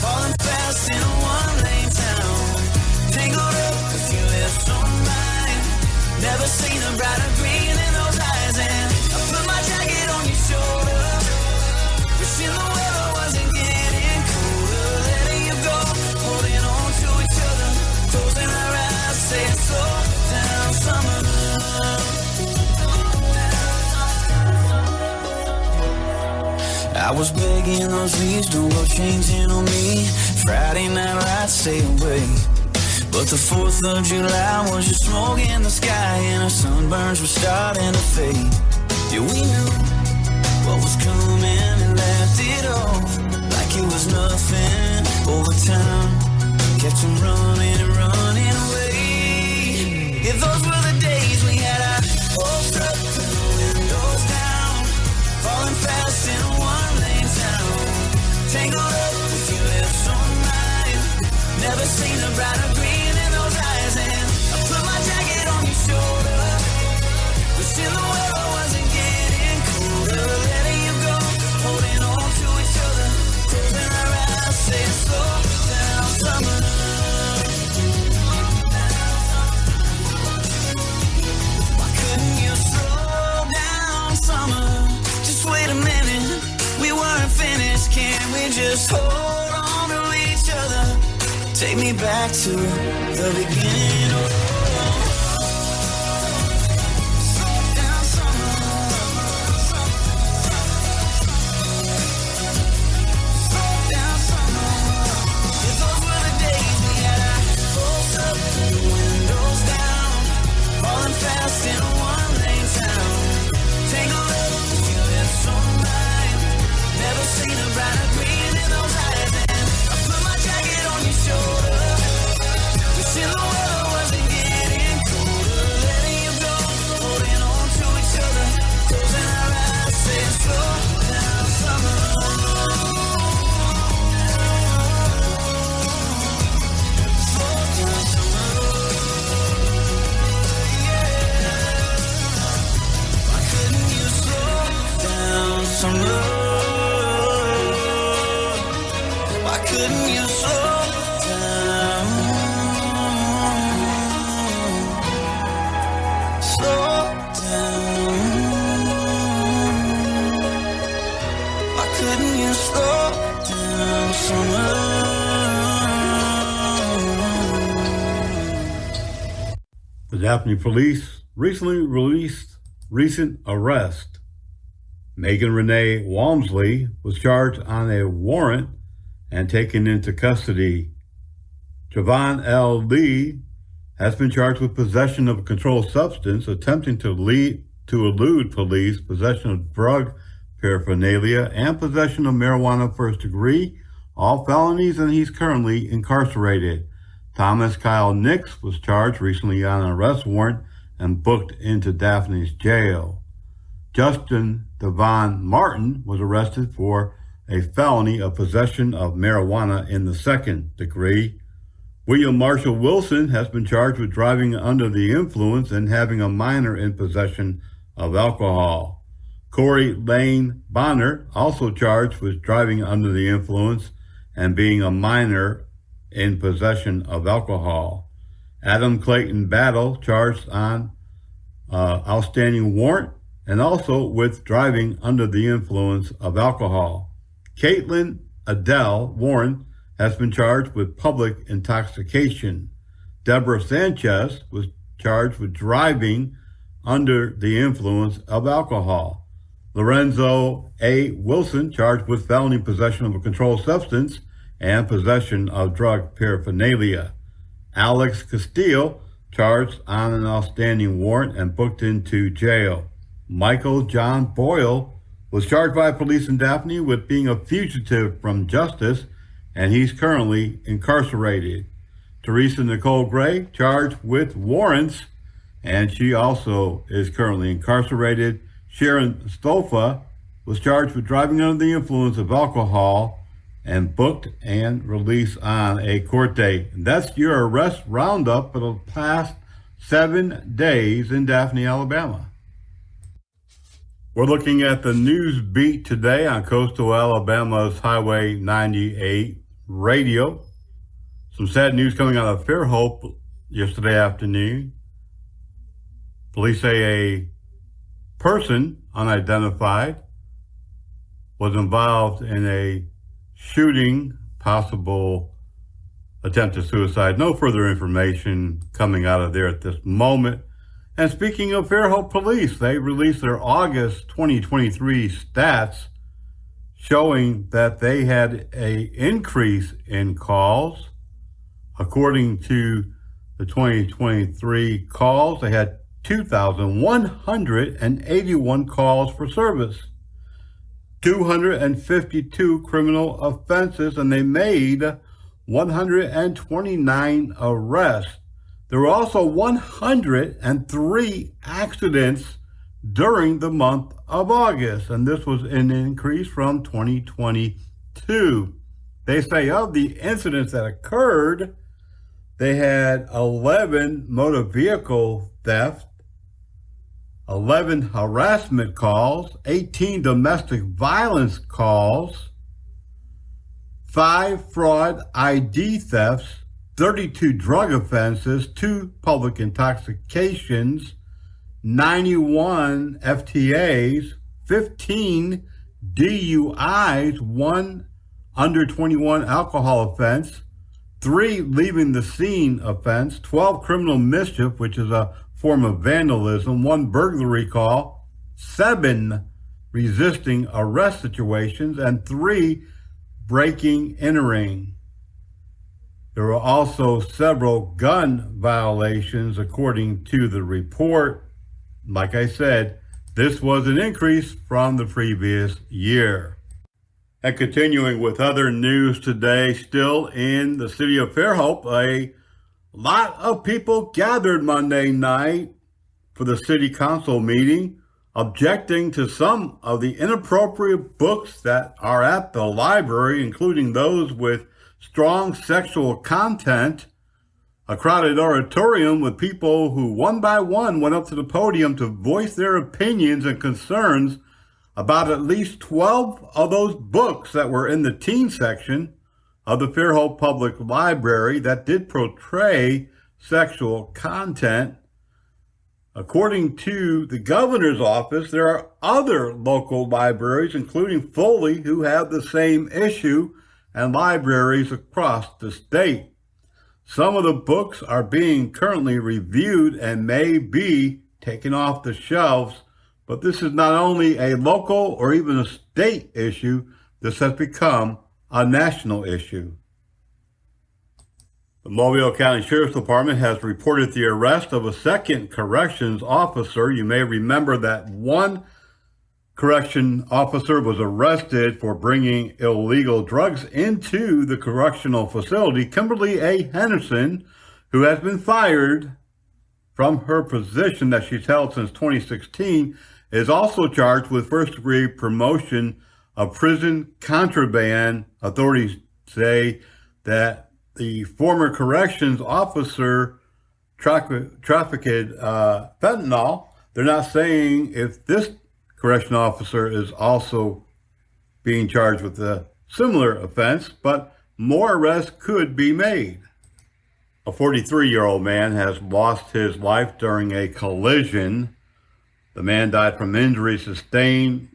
falling fast in a one-lane town. Tangled up with your lips on mine, never seen a brighter green in those eyes. And I put my jacket on your shoulder, wishing the weather wasn't getting colder. Letting you go, holding on to each other, closing our eyes, saying slow down, summer love. I was begging those leaves, don't go changing on me. Friday night lights, stay away. But the 4th of July was just smoke in the sky, and our sunburns were starting to fade. Yeah, we knew what was coming and left it all like it was nothing. Over time, kept on running and running away. Yeah, those were the days we had our hopes up and the windows down, falling fast in a one-lane town. Tangled up with your lips on mine, never seen a brighter green in those eyes. And I put my jacket on your shoulder, wishing the weather wasn't getting colder. Letting you go, holding on to each other, closing our eyes, saying slow down, summer love. just hold on to each other. Take me back to the beginning. Slow down, summer. Slow down, summer. If those were the days we had our hopes up, windows down, falling fast in a one-lane town. Take a look, you live so blind. Never seen a brighter green in those eyes. And I put my jacket on your shoulder. Wishing the world wasn't getting colder. Letting you go, holding on to each other. Closing our eyes, saying slow down, summer. Slow down, summer. Yeah. Why couldn't you slow down, summer? Why couldn't you slow down? Slow down. Why couldn't you slow down, summer? The Daphne police recently released recent arrest. Megan Renee Walmsley was charged on a warrant and taken into custody. Javon L. Lee has been charged with possession of a controlled substance, attempting to elude police, possession of drug paraphernalia, and possession of marijuana first degree, all felonies, and he's currently incarcerated. Thomas Kyle Nix was charged recently on an arrest warrant and booked into Daphne's jail. Justin Devon Martin was arrested for a felony of possession of marijuana in the second degree. William Marshall Wilson has been charged with driving under the influence and having a minor in possession of alcohol. Corey Lane Bonner, also charged with driving under the influence and being a minor in possession of alcohol. Adam Clayton Battle, charged on outstanding warrant and also with driving under the influence of alcohol. Caitlin Adele Warren has been charged with public intoxication. Deborah Sanchez was charged with driving under the influence of alcohol. Lorenzo A. Wilson charged with felony possession of a controlled substance and possession of drug paraphernalia. Alex Castillo charged on an outstanding warrant and booked into jail. Michael John Boyle was charged by police in Daphne with being a fugitive from justice, and he's currently incarcerated. Teresa Nicole Gray charged with warrants, and she also is currently incarcerated. Sharon Stofa was charged with driving under the influence of alcohol and booked and released on a court date. And that's your arrest roundup for the past 7 days in Daphne, Alabama. We're looking at the news beat today on Coastal Alabama's Highway 98 radio. Some sad news coming out of Fairhope yesterday afternoon. Police say a person, unidentified, was involved in a shooting, possible attempted suicide. No further information coming out of there at this moment. And speaking of Fairhope Police, they released their August 2023 stats showing that they had an increase in calls. According to the 2023 calls, they had 2,181 calls for service, 252 criminal offenses, and they made 129 arrests. There were also 103 accidents during the month of August, and this was an increase from 2022. They say of the incidents that occurred, they had 11 motor vehicle theft, 11 harassment calls, 18 domestic violence calls, 5 fraud ID thefts, 32 drug offenses, 2 public intoxications, 91 FTAs, 15 DUIs, 1 under 21 alcohol offense, 3 leaving the scene offense, 12 criminal mischief, which is a form of vandalism, 1 burglary call, 7 resisting arrest situations, and 3 breaking entering. There were also several gun violations according to the report. Like I said, this was an increase from the previous year. And continuing with other news today, still in the city of Fairhope, a lot of people gathered Monday night for the city council meeting, objecting to some of the inappropriate books that are at the library, including those with strong sexual content, a crowded auditorium with people who one by one went up to the podium to voice their opinions and concerns about at least 12 of those books that were in the teen section of the Fairhope Public Library that did portray sexual content. According to the governor's office, there are other local libraries, including Foley, who have the same issue, and libraries across the state. Some of the books are being currently reviewed and may be taken off the shelves, but this is not only a local or even a state issue, this has become a national issue. The Mobile County Sheriff's Department has reported the arrest of a second corrections officer. You may remember that one correction officer was arrested for bringing illegal drugs into the correctional facility. Kimberly A. Henderson, who has been fired from her position that she's held since 2016, is also charged with first-degree promotion of prison contraband. Authorities say that the former corrections officer trafficked fentanyl. They're not saying if this correction officer is also being charged with a similar offense, but more arrests could be made. A 43-year-old man has lost his life during a collision. The man died from injuries sustained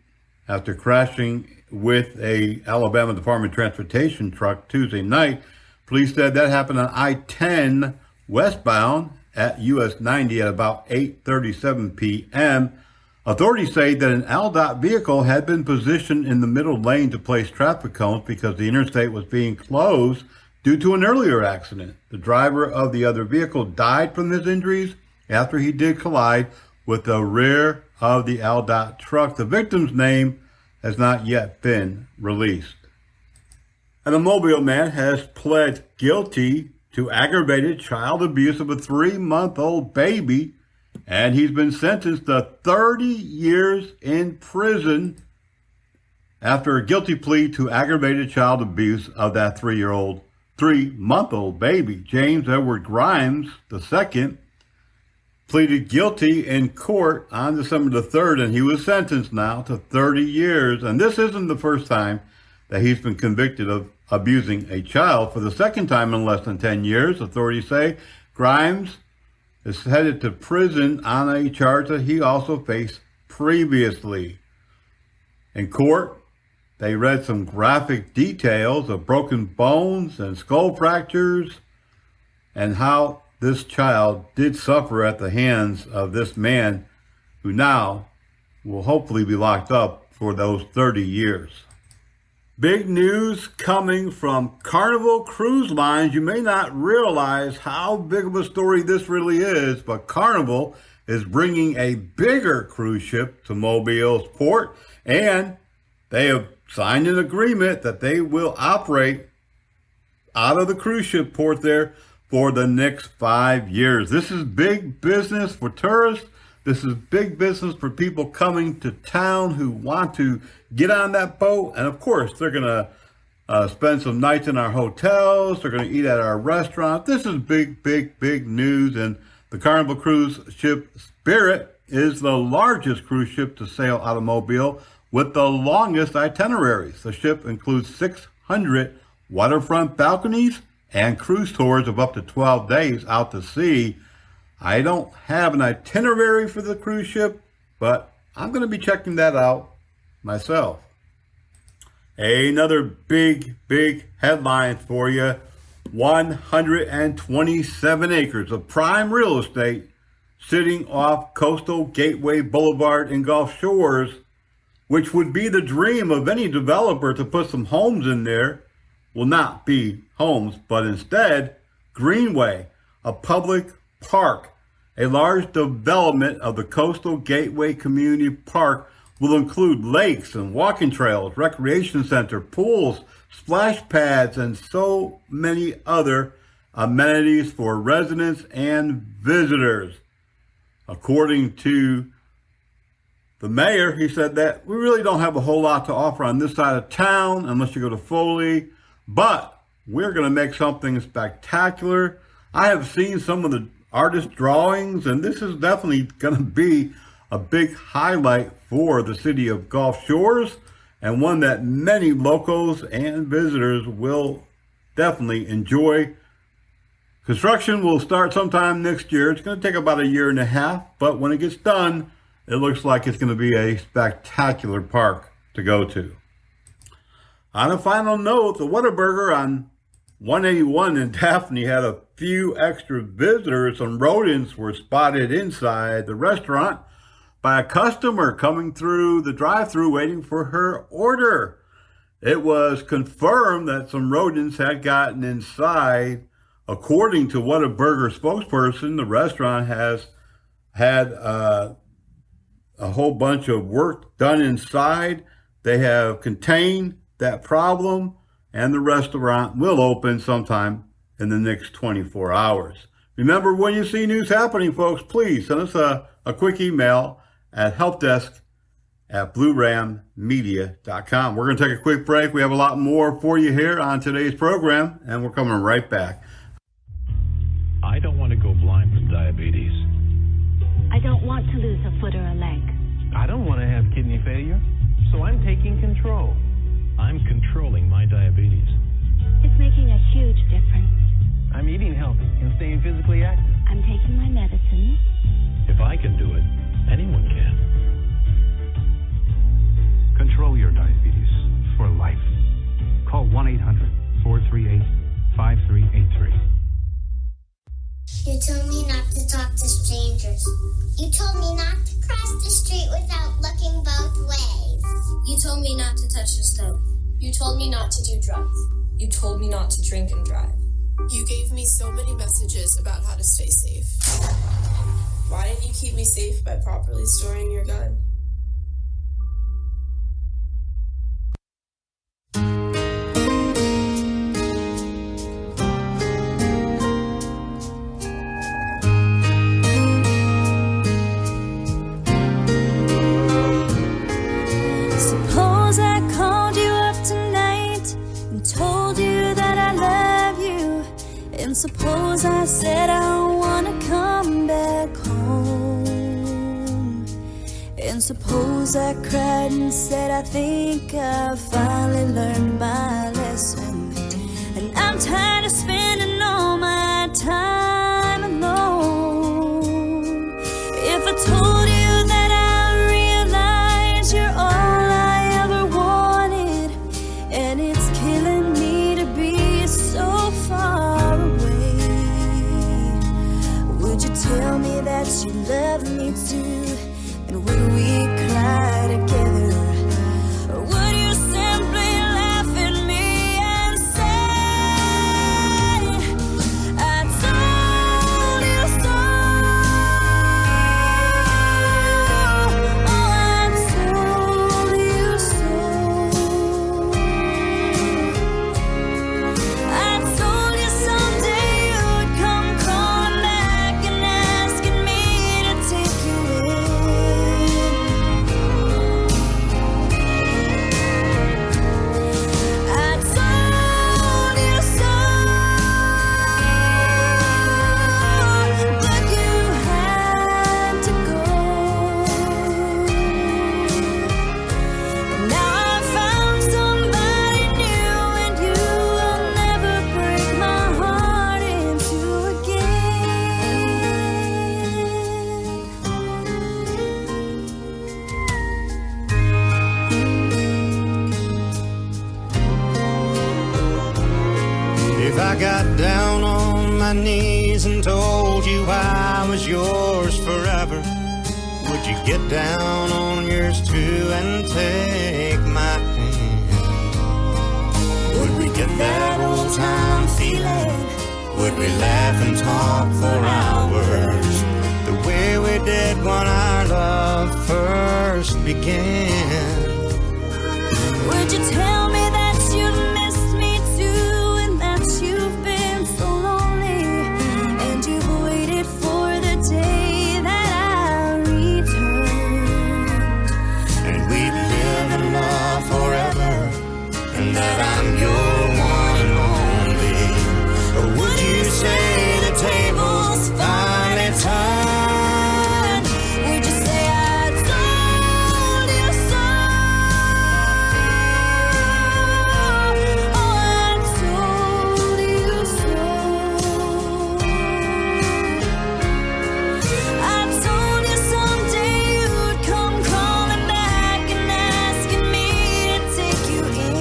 after crashing with a Alabama Department of Transportation truck Tuesday night. Police said that happened on I-10 westbound at US 90 at about 8:37 p.m. Authorities say that an LDOT vehicle had been positioned in the middle lane to place traffic cones because the interstate was being closed due to an earlier accident. The driver of the other vehicle died from his injuries after he did collide with the rear of the LDOT truck. The victim's name has not yet been released. And a Mobile man has pled guilty to aggravated child abuse of a 3-month-old baby, and he's been sentenced to 30 years in prison after a guilty plea to aggravated child abuse of that 3-month-old baby. James Edward Grimes II pleaded guilty in court on December the 3rd, and he was sentenced now to 30 years. And this isn't the first time that he's been convicted of abusing a child. For the second time in less than 10 years, authorities say Grimes is headed to prison on a charge that he also faced previously. In court, they read some graphic details of broken bones and skull fractures and how this child did suffer at the hands of this man who now will hopefully be locked up for those 30 years. Big news coming from Carnival Cruise Lines. You may not realize how big of a story this really is, but Carnival is bringing a bigger cruise ship to Mobile's port, and they have signed an agreement that they will operate out of the cruise ship port there for the next 5 years. This is big business for tourists. This is big business for people coming to town who want to get on that boat. And of course, they're going to spend some nights in our hotels. They're going to eat at our restaurant. This is big, big, big news. And the Carnival cruise ship Spirit is the largest cruise ship to sail out of Mobile with the longest itineraries. The ship includes 600 waterfront balconies and cruise tours of up to 12 days out to sea. I don't have an itinerary for the cruise ship, but I'm going to be checking that out myself. Another big headline for you. 127 acres of prime real estate sitting off Coastal Gateway Boulevard in Gulf Shores, which would be the dream of any developer to put some homes in there, will not be homes, but instead Greenway, a public park. A large development of the Coastal Gateway Community Park will include lakes and walking trails, recreation center, pools, splash pads, and so many other amenities for residents and visitors. According to the mayor, he said that we really don't have a whole lot to offer on this side of town unless you go to Foley, but we're going to make something spectacular. I have seen some of the artist drawings, and this is definitely going to be a big highlight for the city of Gulf Shores, and one that many locals and visitors will definitely enjoy. Construction will start sometime next year. It's going to take about 1.5 years, but when it gets done, it looks like it's going to be a spectacular park to go to. On a final note, the Whataburger on 181 in Daphne had a few extra visitors. Some rodents were spotted inside the restaurant by a customer coming through the drive-thru waiting for her order. It was confirmed that some rodents had gotten inside. According to Whataburger spokesperson, the restaurant has had a whole bunch of work done inside. They have contained that problem, and the restaurant will open sometime in the next 24 hours. Remember, when you see news happening, folks, please send us a quick email at helpdesk@bluerammedia.com. We're going to take a quick break. We have a lot more for you here on today's program, and we're coming right back. I don't want to go blind from diabetes. I don't want to lose a foot or a leg. I don't want to have kidney failure, so I'm taking control. I'm controlling my diabetes. It's making a huge difference. I'm eating healthy and staying physically active. I'm taking my medicine. If I can do it, anyone can. Control your diabetes for life. Call 1-800-438-5383. You told me not to talk to strangers. You told me not to cross the street without looking both ways. You told me not to touch the stove. You told me not to do drugs. You told me not to drink and drive. You gave me so many messages about how to stay safe. Why didn't you keep me safe by properly storing your gun? Suppose I called you up tonight and told you that I love you. And suppose I said I wanna come back home. And suppose I cried and said I think I finally learned my lesson. And I'm tired of spending all my time alone. If I told you that I realize you're all I ever wanted, and it's killing me to be so far away, would you tell me that you love me too? And would we cry together? Or would you simply laugh at me and say, I told you so? Oh, I told you so. I told you someday you'd come crawling back and asking me to take you in. If I got down on my knees and told you I was yours forever, would you get down on yours too and take my hand? Would we get that old time feeling? Would we laugh and talk for hours the way we did when our love first began? Would you tell me that you've missed me too, and that you've been so lonely, and you've waited for the day that I returned, and we'd live in love forever, and that I'm your one and only? Or would you say the tables finally turned? would you say I told you so? Oh, I told you so. I told you someday you'd come crawling back and asking me to take you in.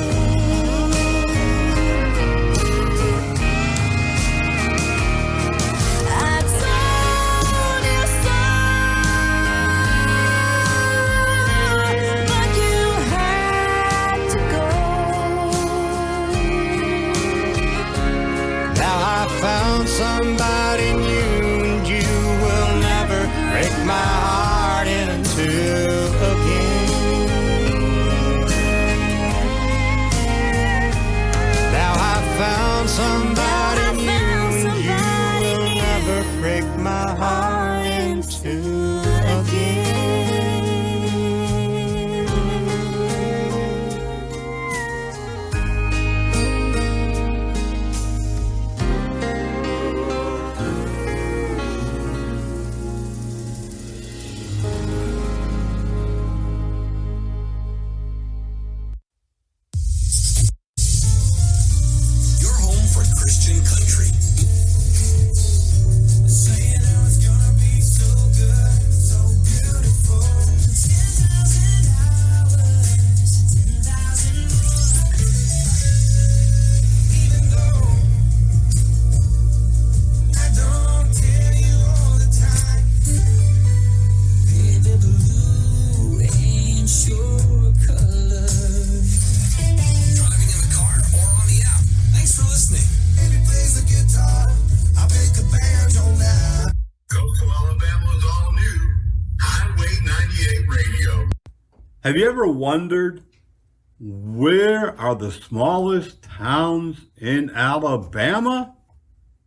I told you so, but you had to go. Now I found somebody new, and you will never break my heart in two again. Now I found somebody new, and you will never break my heart in two again. Your home for Christian country. Saying how it's gonna be so good, so beautiful. 10,000 hours, 10,000 more. Even though I don't tell you all the time, baby, blue ain't your color. Driving in the car or on the app. Thanks for listening. Baby plays the guitar, I make a banjo now. Coastal Alabama's all new Highway 98 radio. Have you ever wondered where are the smallest towns in Alabama?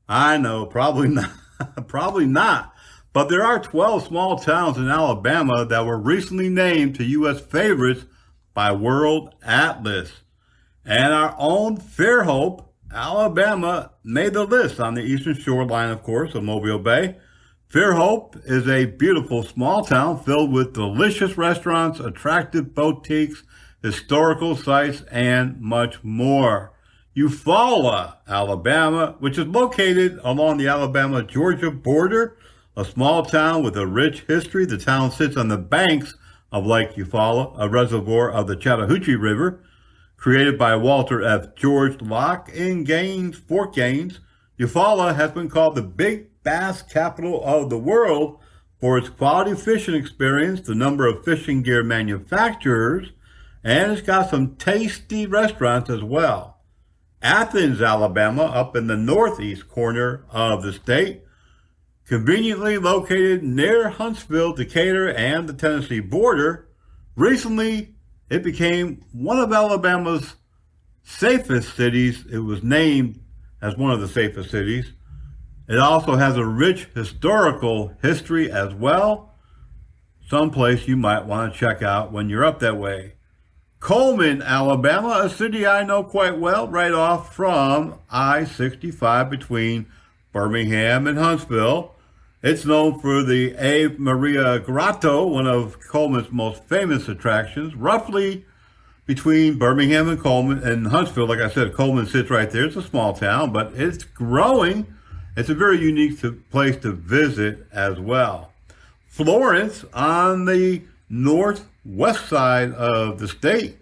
I know, probably not. Probably not. But there are 12 small towns in Alabama that were recently named to U.S. favorites by World Atlas. And our own Fairhope, Alabama, made the list on the eastern shoreline, of course, of Mobile Bay. Fairhope is a beautiful small town filled with delicious restaurants, attractive boutiques, historical sites, and much more. Eufaula, Alabama, which is located along the Alabama-Georgia border, a small town with a rich history. The town sits on the banks of Lake Eufaula, a reservoir of the Chattahoochee River, created by Walter F. George Locke in Fort Gaines. Eufaula has been called the Big Bass Capital of the world for its quality fishing experience, the number of fishing gear manufacturers, and it's got some tasty restaurants as well. Athens, Alabama, up in the northeast corner of the state, conveniently located near Huntsville, Decatur, and the Tennessee border. Recently, it became one of Alabama's safest cities. It was named as one of the safest cities. It also has a rich historical history as well, someplace you might want to check out when you're up that way. Coleman, Alabama, a city I know quite well, right off from I-65 between Birmingham and Huntsville. It's known for the Ave Maria Grotto, one of Coleman's most famous attractions. Roughly between Birmingham and Coleman and Huntsville, like I said, Coleman sits right there. It's a small town, but it's growing. It's a very unique place to visit as well. Florence, on the northwest side of the state,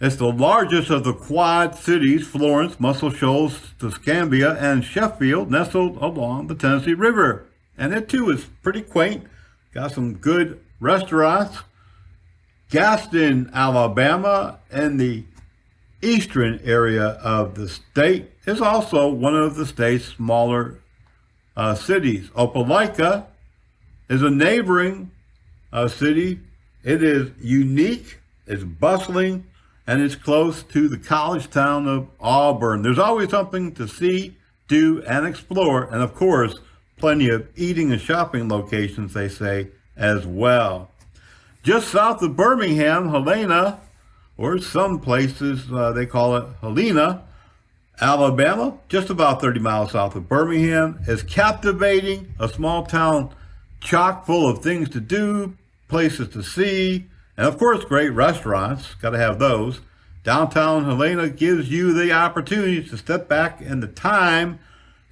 It's the largest of the Quad Cities: Florence, Muscle Shoals, Tuscambia, and Sheffield, nestled along the Tennessee River. And it too is pretty quaint. Got some good restaurants. Gaston, Alabama, in the eastern area of the state, is also one of the state's smaller cities. Opelika is a neighboring city. It is unique, it's bustling, and it's close to the college town of Auburn. There's always something to see, do, and explore, and of course, plenty of eating and shopping locations, they say, as well. Just south of Birmingham, Helena, or some places they call it Helena, Alabama, just about 30 miles south of Birmingham, is captivating, a small town chock full of things to do, places to see, and of course, great restaurants. Got to have those. Downtown Helena gives you the opportunity to step back in the time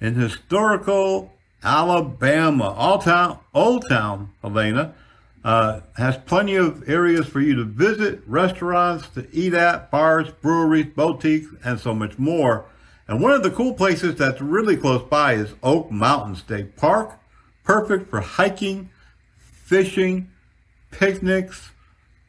in historical Alabama. Old Town Helena has plenty of areas for you to visit, restaurants to eat at, bars, breweries, boutiques, and so much more. And one of the cool places that's really close by is Oak Mountain State Park, perfect for hiking, fishing, picnics.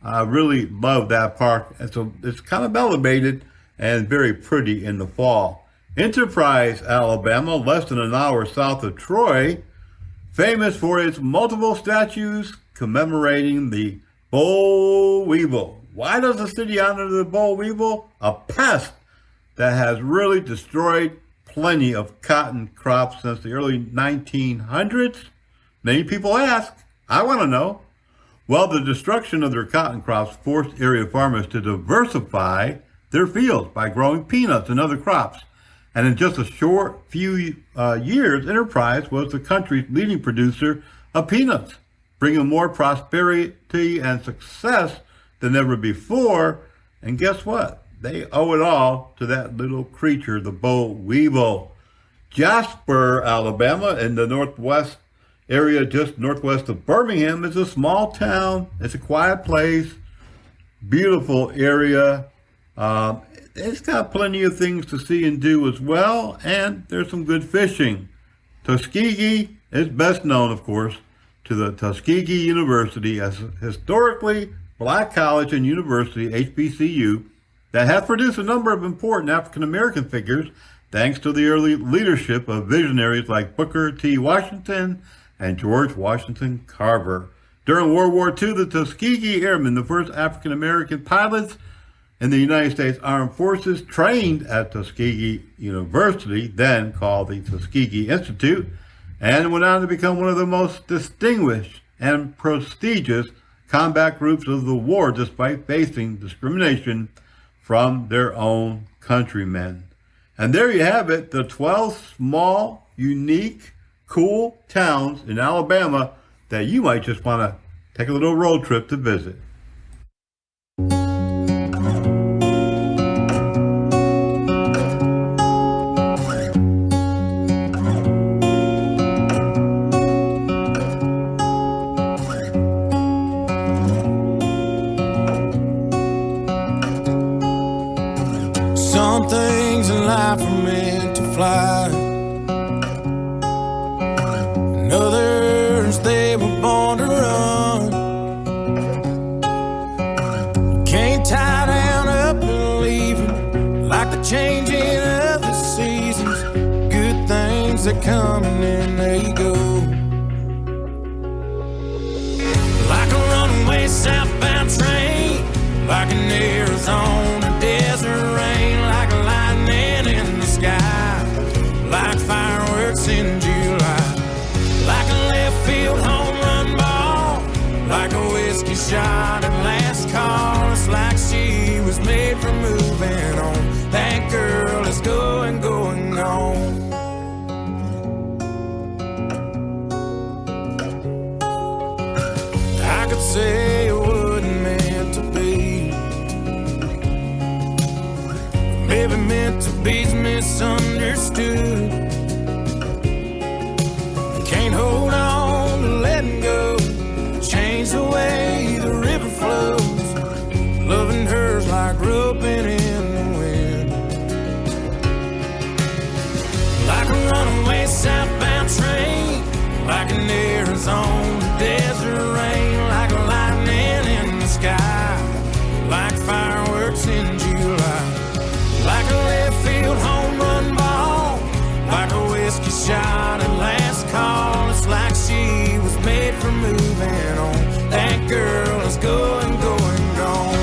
I really love that park. And so it's kind of elevated and very pretty in the fall. Enterprise, Alabama, less than an hour south of Troy, famous for its multiple statues commemorating the boll weevil. Why does the city honor the boll weevil? A pest that has really destroyed plenty of cotton crops since the early 1900s. Many people ask, I want to know. Well, the destruction of their cotton crops forced area farmers to diversify their fields by growing peanuts and other crops. And in just a short few years, Enterprise was the country's leading producer of peanuts, bringing more prosperity and success than ever before. And guess what? They owe it all to that little creature, the boll weevil. Jasper, Alabama, in the northwest area just northwest of Birmingham, is a small town. It's a quiet place, beautiful area. It's got plenty of things to see and do as well, and there's some good fishing. Tuskegee is best known, of course, to the Tuskegee University as a historically black college and university, HBCU, that has produced a number of important African-American figures thanks to the early leadership of visionaries like Booker T. Washington and George Washington Carver. During World War II, the Tuskegee Airmen, the first African-American pilots in the United States Armed Forces, trained at Tuskegee University, then called the Tuskegee Institute, and went on to become one of the most distinguished and prestigious combat groups of the war, despite facing discrimination from their own countrymen. And there you have it, the 12 small, unique, cool towns in Alabama that you might just want to take a little road trip to visit. Some things in life are meant to fly, and others they were born to run. Can't tie down up and leave 'em, like the changing of the seasons. Good things that come and then they go, like a runaway southbound train, like an Arizona desert rain, like a lightning in the sky, like fireworks in July, like a left field home run ball, like a whiskey shot at last call. It's like she was made for moving on. That girl is going, going on. I could say it wasn't meant to be, maybe meant to be's misunderstood. Can't hold on to letting go, change the way the river flows. Loving her's like roping Arizona desert rain, like lightning in the sky, like fireworks in July, like a left field home run ball, like a whiskey shot at last call. It's like she was made for moving on. That girl is going, going, gone.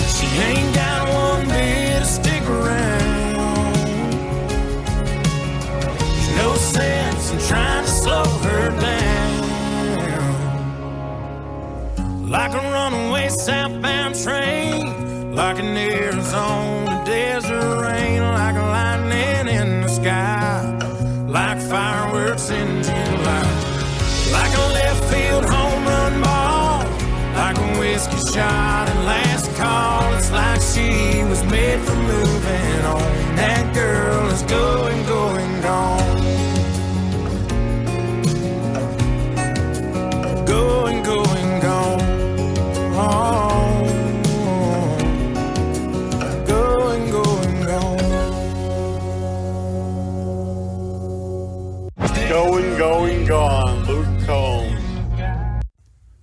She ain't got one bit to stick around. There's no sense in trying to slow her down. Like a runaway southbound train, like an Arizona desert rain, like a lightning in the sky, like fireworks in July, like a left field home run ball, like a whiskey shot at last call. It's like she was made for moving on. That girl is going, going, gone. Going, going, gone. Going, going, gone. Going, going, gone. Luke Combs.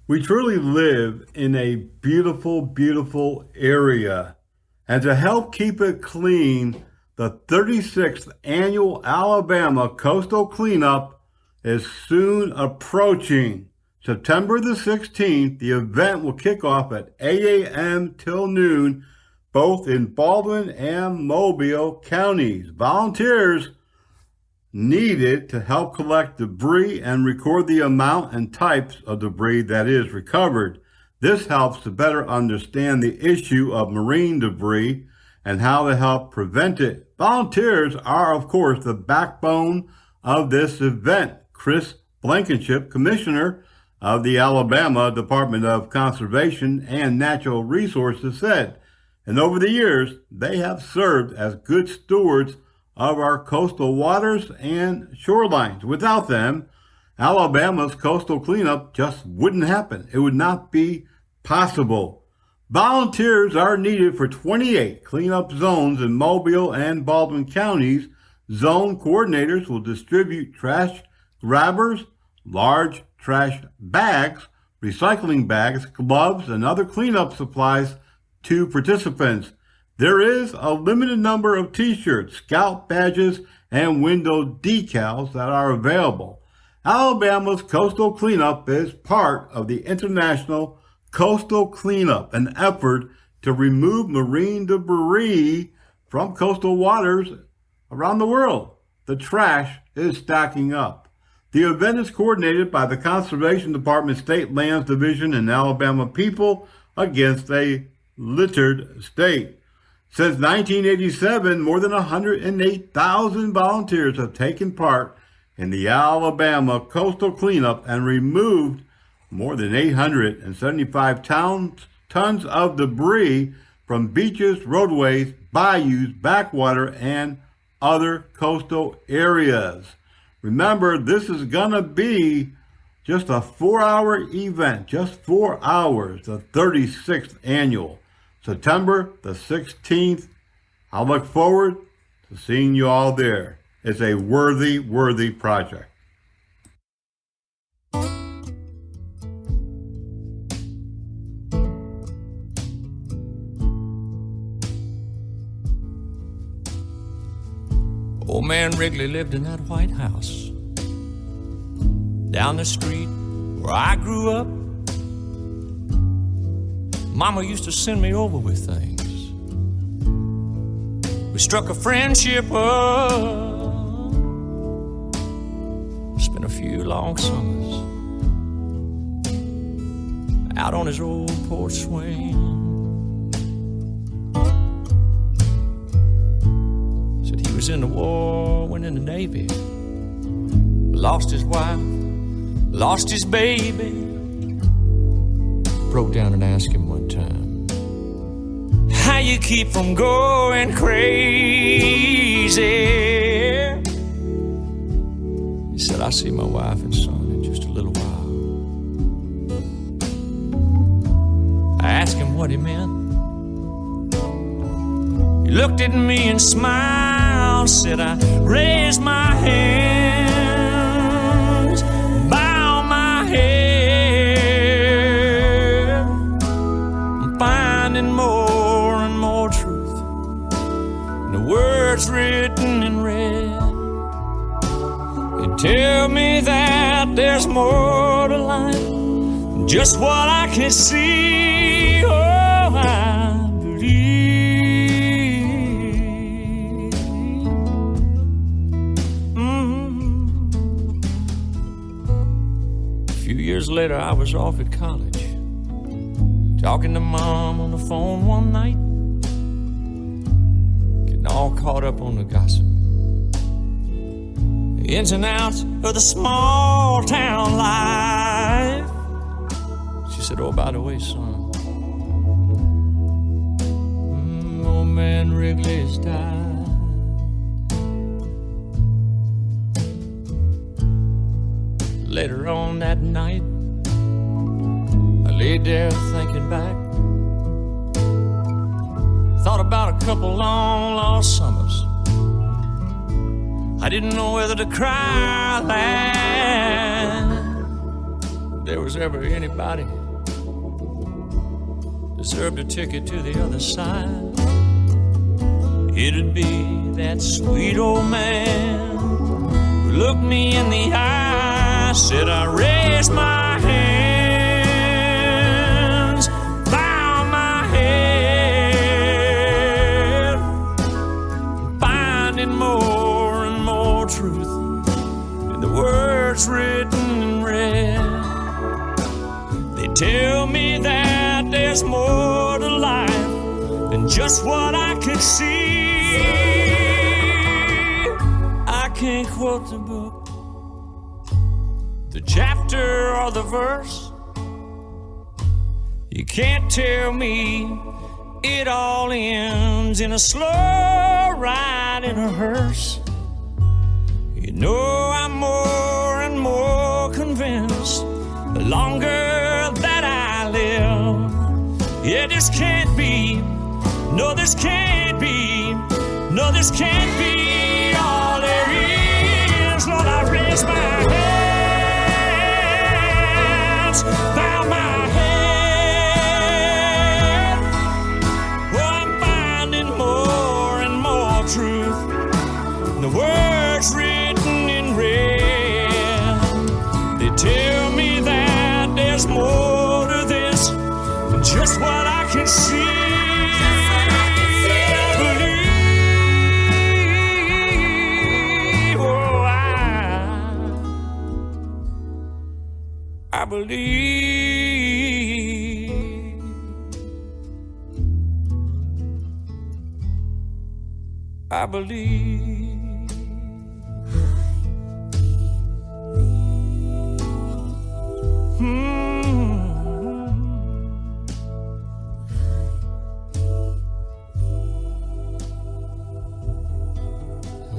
We truly live in a beautiful, beautiful area. And to help keep it clean, the 36th Annual Alabama Coastal Cleanup is soon approaching. September the 16th, the event will kick off at 8 a.m. till noon, both in Baldwin and Mobile counties. Volunteers needed to help collect debris and record the amount and types of debris that is recovered. This helps to better understand the issue of marine debris and how to help prevent it. Volunteers are, of course, the backbone of this event. Chris Blankenship, Commissioner of the Alabama Department of Conservation and Natural Resources, said, and over the years, they have served as good stewards of our coastal waters and shorelines. Without them, Alabama's coastal cleanup just wouldn't happen. It would not be possible. Volunteers are needed for 28 cleanup zones in Mobile and Baldwin counties. Zone coordinators will distribute trash grabbers, large trash bags, recycling bags, gloves, and other cleanup supplies to participants. There is a limited number of t-shirts, scout badges, and window decals that are available. Alabama's Coastal Cleanup is part of the International Coastal Cleanup, an effort to remove marine debris from coastal waters around the world. The trash is stacking up. The event is coordinated by the Conservation Department State Lands Division and Alabama People Against a Littered State. Since 1987, more than 108,000 volunteers have taken part in the Alabama Coastal Cleanup and removed more than 875 tons of debris from beaches, roadways, bayous, backwater, and other coastal areas. Remember, this is going to be just a 4-hour event, just 4 hours, the 36th annual, September the 16th. I look forward to seeing you all there. It's a worthy, worthy project. Old man Wrigley lived in that White House down the street where I grew up. Mama used to send me over with things. We struck a friendship up, spent a few long summers out on his old porch swing. Said he was in the war, went in the Navy, lost his wife, lost his baby. Broke down and asked him one time, how you keep from going crazy? He said, I see my wife and son in just a little while. I asked what he meant. He looked at me and smiled while, said I raise my hands, bow my head. I'm finding more and more truth in the words written in red. They tell me that there's more to life than just what I can see. Oh, I believe. A few years later, I was off at college, talking to Mom on the phone one night, getting all caught up on the gossip, the ins and outs of the small town life. She said, oh, by the way, son, old man Wrigley has died. Later on that night, I laid there thinking back. Thought about a couple long lost summers. I didn't know whether to cry or laugh. If there was ever anybody deserved a ticket to the other side, it'd be that sweet old man who looked me in the eye, said I raised my hands, bow my head, finding more and more truth in the words written in red. They tell me that there's more to life than just what I can see. I can't quote the book, the chapter or the verse. You can't tell me it all ends in a slow ride in a hearse. You know I'm more and more convinced the longer that I live. Yeah, this can't be, no, this can't be, no, this can't be all there is. Lord, I raise my hands, bow my head. Oh, I'm finding more and more truth in the words written in red. They tell me that there's more to this than just what I can see. I believe. I believe.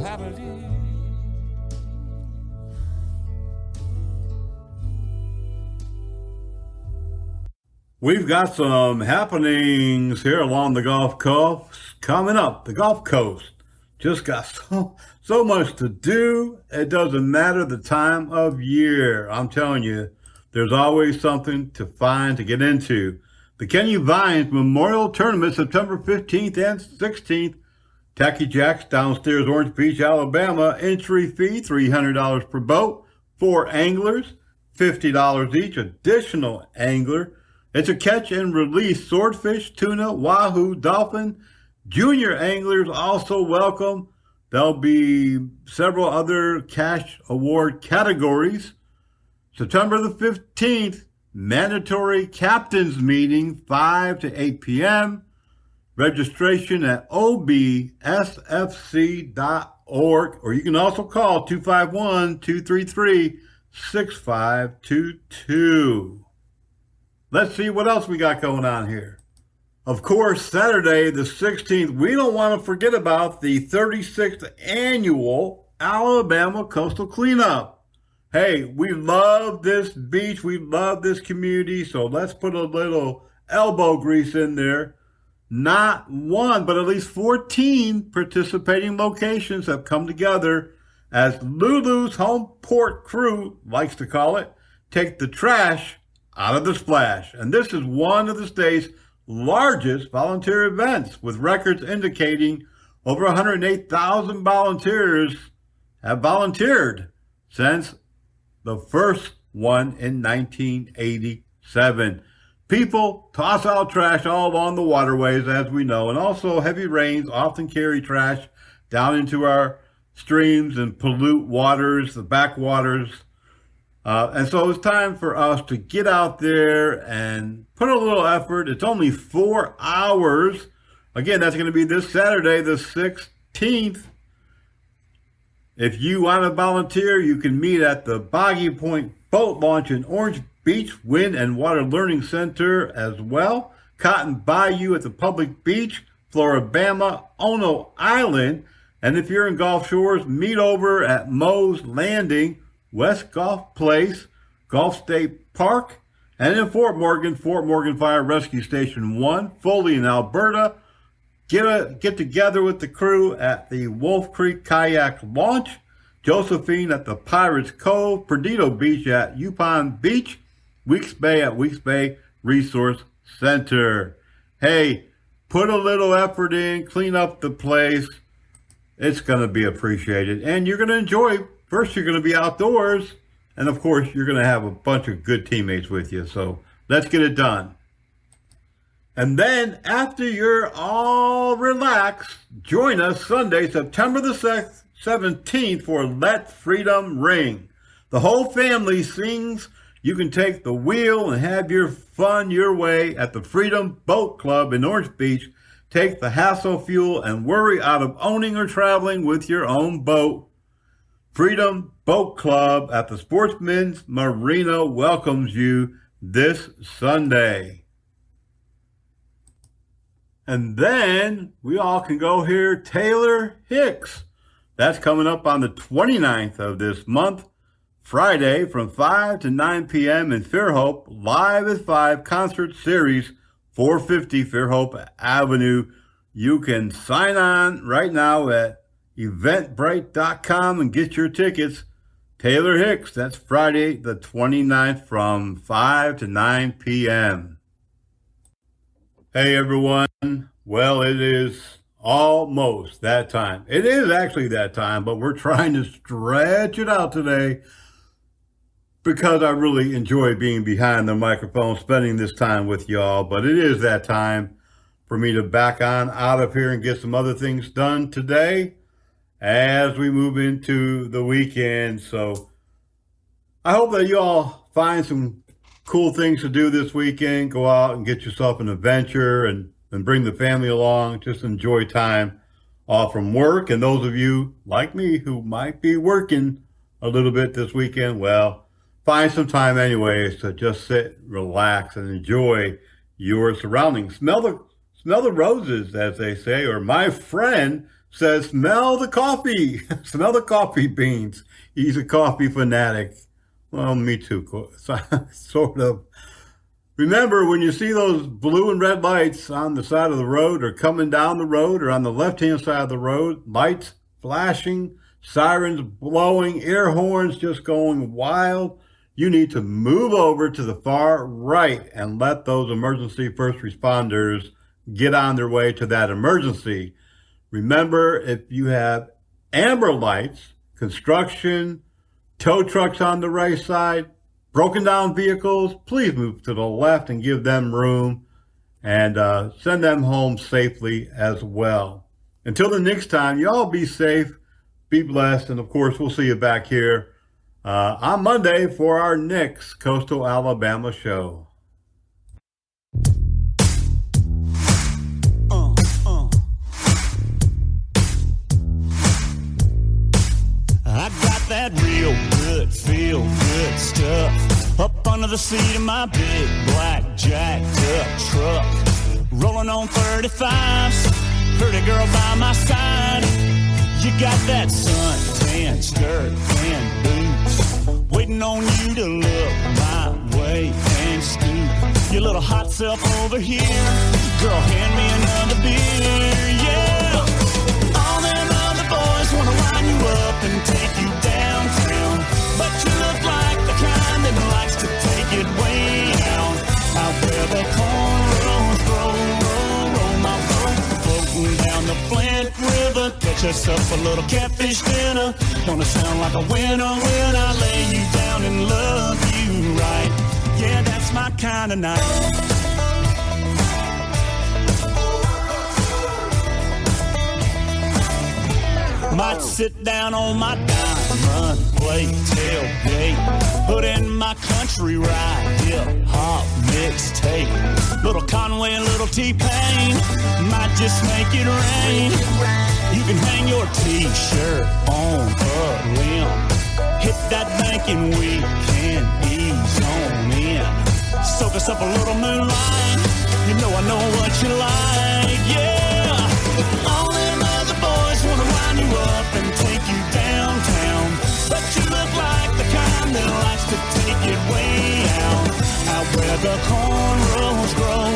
I believe. We've got some happenings here along the Gulf Coast coming up. The Gulf Coast just got so much to do. It doesn't matter the time of year. I'm telling you, there's always something to find to get into. The Kenny Vines Memorial Tournament, September 15th and 16th. Tacky Jacks, downstairs, Orange Beach, Alabama. Entry fee, $300 per boat. 4 anglers, $50 each. Additional angler. It's a catch and release. Swordfish, tuna, wahoo, dolphin. Junior anglers also welcome. There'll be several other cash award categories. September the 15th, mandatory captain's meeting, 5 to 8 p.m. Registration at obsfc.org, or you can also call 251-233-6522. Let's see what else we got going on here. Of course, Saturday the 16th, we don't want to forget about the 36th annual Alabama Coastal Cleanup. Hey, we love this beach. We love this community. So let's put a little elbow grease in there not one, but at least 14 participating locations have come together as Lulu's Home Port Crew likes to call it, take the trash out of the splash. And this is one of the state's largest volunteer events, with records indicating over 108,000 volunteers have volunteered since the first one in 1987. People toss out trash all along the waterways, as we know, and also heavy rains often carry trash down into our streams and pollute waters, the backwaters. And so it's time for us to get out there and put a little effort. It's only 4 hours. Again, that's going to be this Saturday, the 16th. If you want to volunteer, you can meet at the Boggy Point Boat Launch in Orange Beach Wind and Water Learning Center as well. Cotton Bayou at the Public Beach, Floribama, Ono Island. And if you're in Gulf Shores, meet over at Moe's Landing, West Gulf Place, Gulf State Park, and in Fort Morgan Fire Rescue Station 1, Foley in Alberta. Get together with the crew at the Wolf Creek Kayak Launch, Josephine at the Pirates Cove, Perdido Beach at Yupon Beach, Weeks Bay at Weeks Bay Resource Center. Hey, put a little effort in, clean up the place. It's going to be appreciated, and you're going to enjoy. First, you're going to be outdoors, and of course, you're going to have a bunch of good teammates with you. So let's get it done. And then, after you're all relaxed, join us Sunday, September the 17th for Let Freedom Ring. The whole family sings. You can take the wheel and have your fun your way at the Freedom Boat Club in Orange Beach. Take the hassle, fuel, and worry out of owning or traveling with your own boat. Freedom Boat Club at the Sportsman's Marina welcomes you this Sunday. And then we all can go hear Taylor Hicks. That's coming up on the 29th of this month, Friday from 5 to 9 p.m. in Fairhope, Live at 5 concert series, 450 Fairhope Avenue. You can sign on right now at eventbrite.com and get your tickets. Taylor Hicks, that's Friday the 29th from 5 to 9 p.m. Hey everyone, well, it is almost that time. It is actually that time, but we're trying to stretch it out today because I really enjoy being behind the microphone, spending this time with y'all. But it is that time for me to back on out of here and get some other things done today as we move into the weekend. So I hope that you all find some cool things to do this weekend. Go out and get yourself an adventure and bring the family along. Just enjoy time off from work. And those of you like me who might be working a little bit this weekend, well, find some time anyways to just sit, relax, and enjoy your surroundings. Smell the roses, as they say, or my friend says, smell the coffee. Smell the coffee beans. He's a coffee fanatic. Well, me too, sort of. Remember, when you see those blue and red lights on the side of the road or coming down the road or on the left-hand side of the road, lights flashing, sirens blowing, air horns just going wild, you need to move over to the far right and let those emergency first responders get on their way to that emergency. Remember, if you have amber lights, construction, tow trucks on the right side, broken down vehicles, please move to the left and give them room and send them home safely as well. Until the next time, y'all be safe, be blessed, and of course, we'll see you back here on Monday for our next Coastal Alabama show. I got that real good, feel good stuff up under the seat of my big black jacked up truck, rolling on 35s, pretty girl by my side. You got that suntan skirt and boots, waiting on you to look my way and scoot your little hot self over here. Girl, hand me another catch us up a little catfish dinner. Gonna sound like a winner when I lay you down and love you right. Yeah, that's my kind of night. Might sit down on my dime, run, play, tailgate, put in my country ride, hip-hop mixtape. Little Conway and little T-Pain, might just make it rain. You can hang your T-shirt on a limb. Hit that bank and we can ease on in. Soak us up a little moonlight, you know I know what you like, yeah. All them other boys wanna wind you up and take you downtown, but you look like the kind that likes to take it way out where the cornrows grow.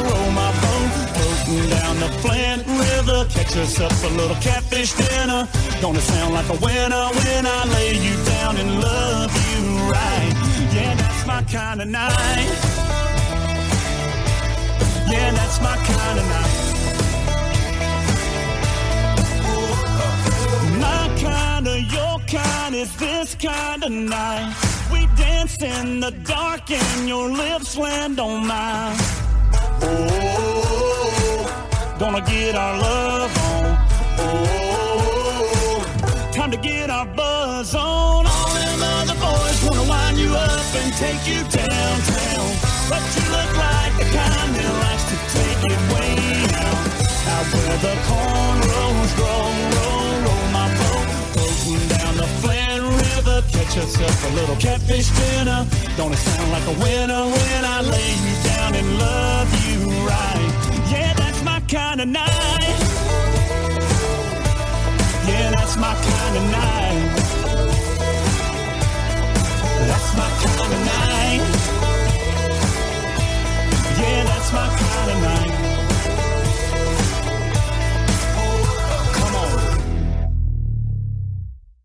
Roll my boat, floating down the Flint River. Catch us up a little catfish dinner. Gonna sound like a winner when I lay you down and love you right. Yeah, that's my kind of night. Yeah, that's my kind of night. My kind of, your kind is this kind of night. We dance in the dark and your lips land on mine. Oh, gonna get our love on. Oh, time to get our buzz on. All them other boys wanna wind you up and take you downtown, but you look like the kind that likes to take it way out where the cornrows grow. Roll my boat, floating down the Flint River. Catch us up a little catfish dinner. Gonna sound like a winner when I lay you down and love you right. Yeah, that's my kind of night. Yeah, that's my kind of night. That's my kind of night.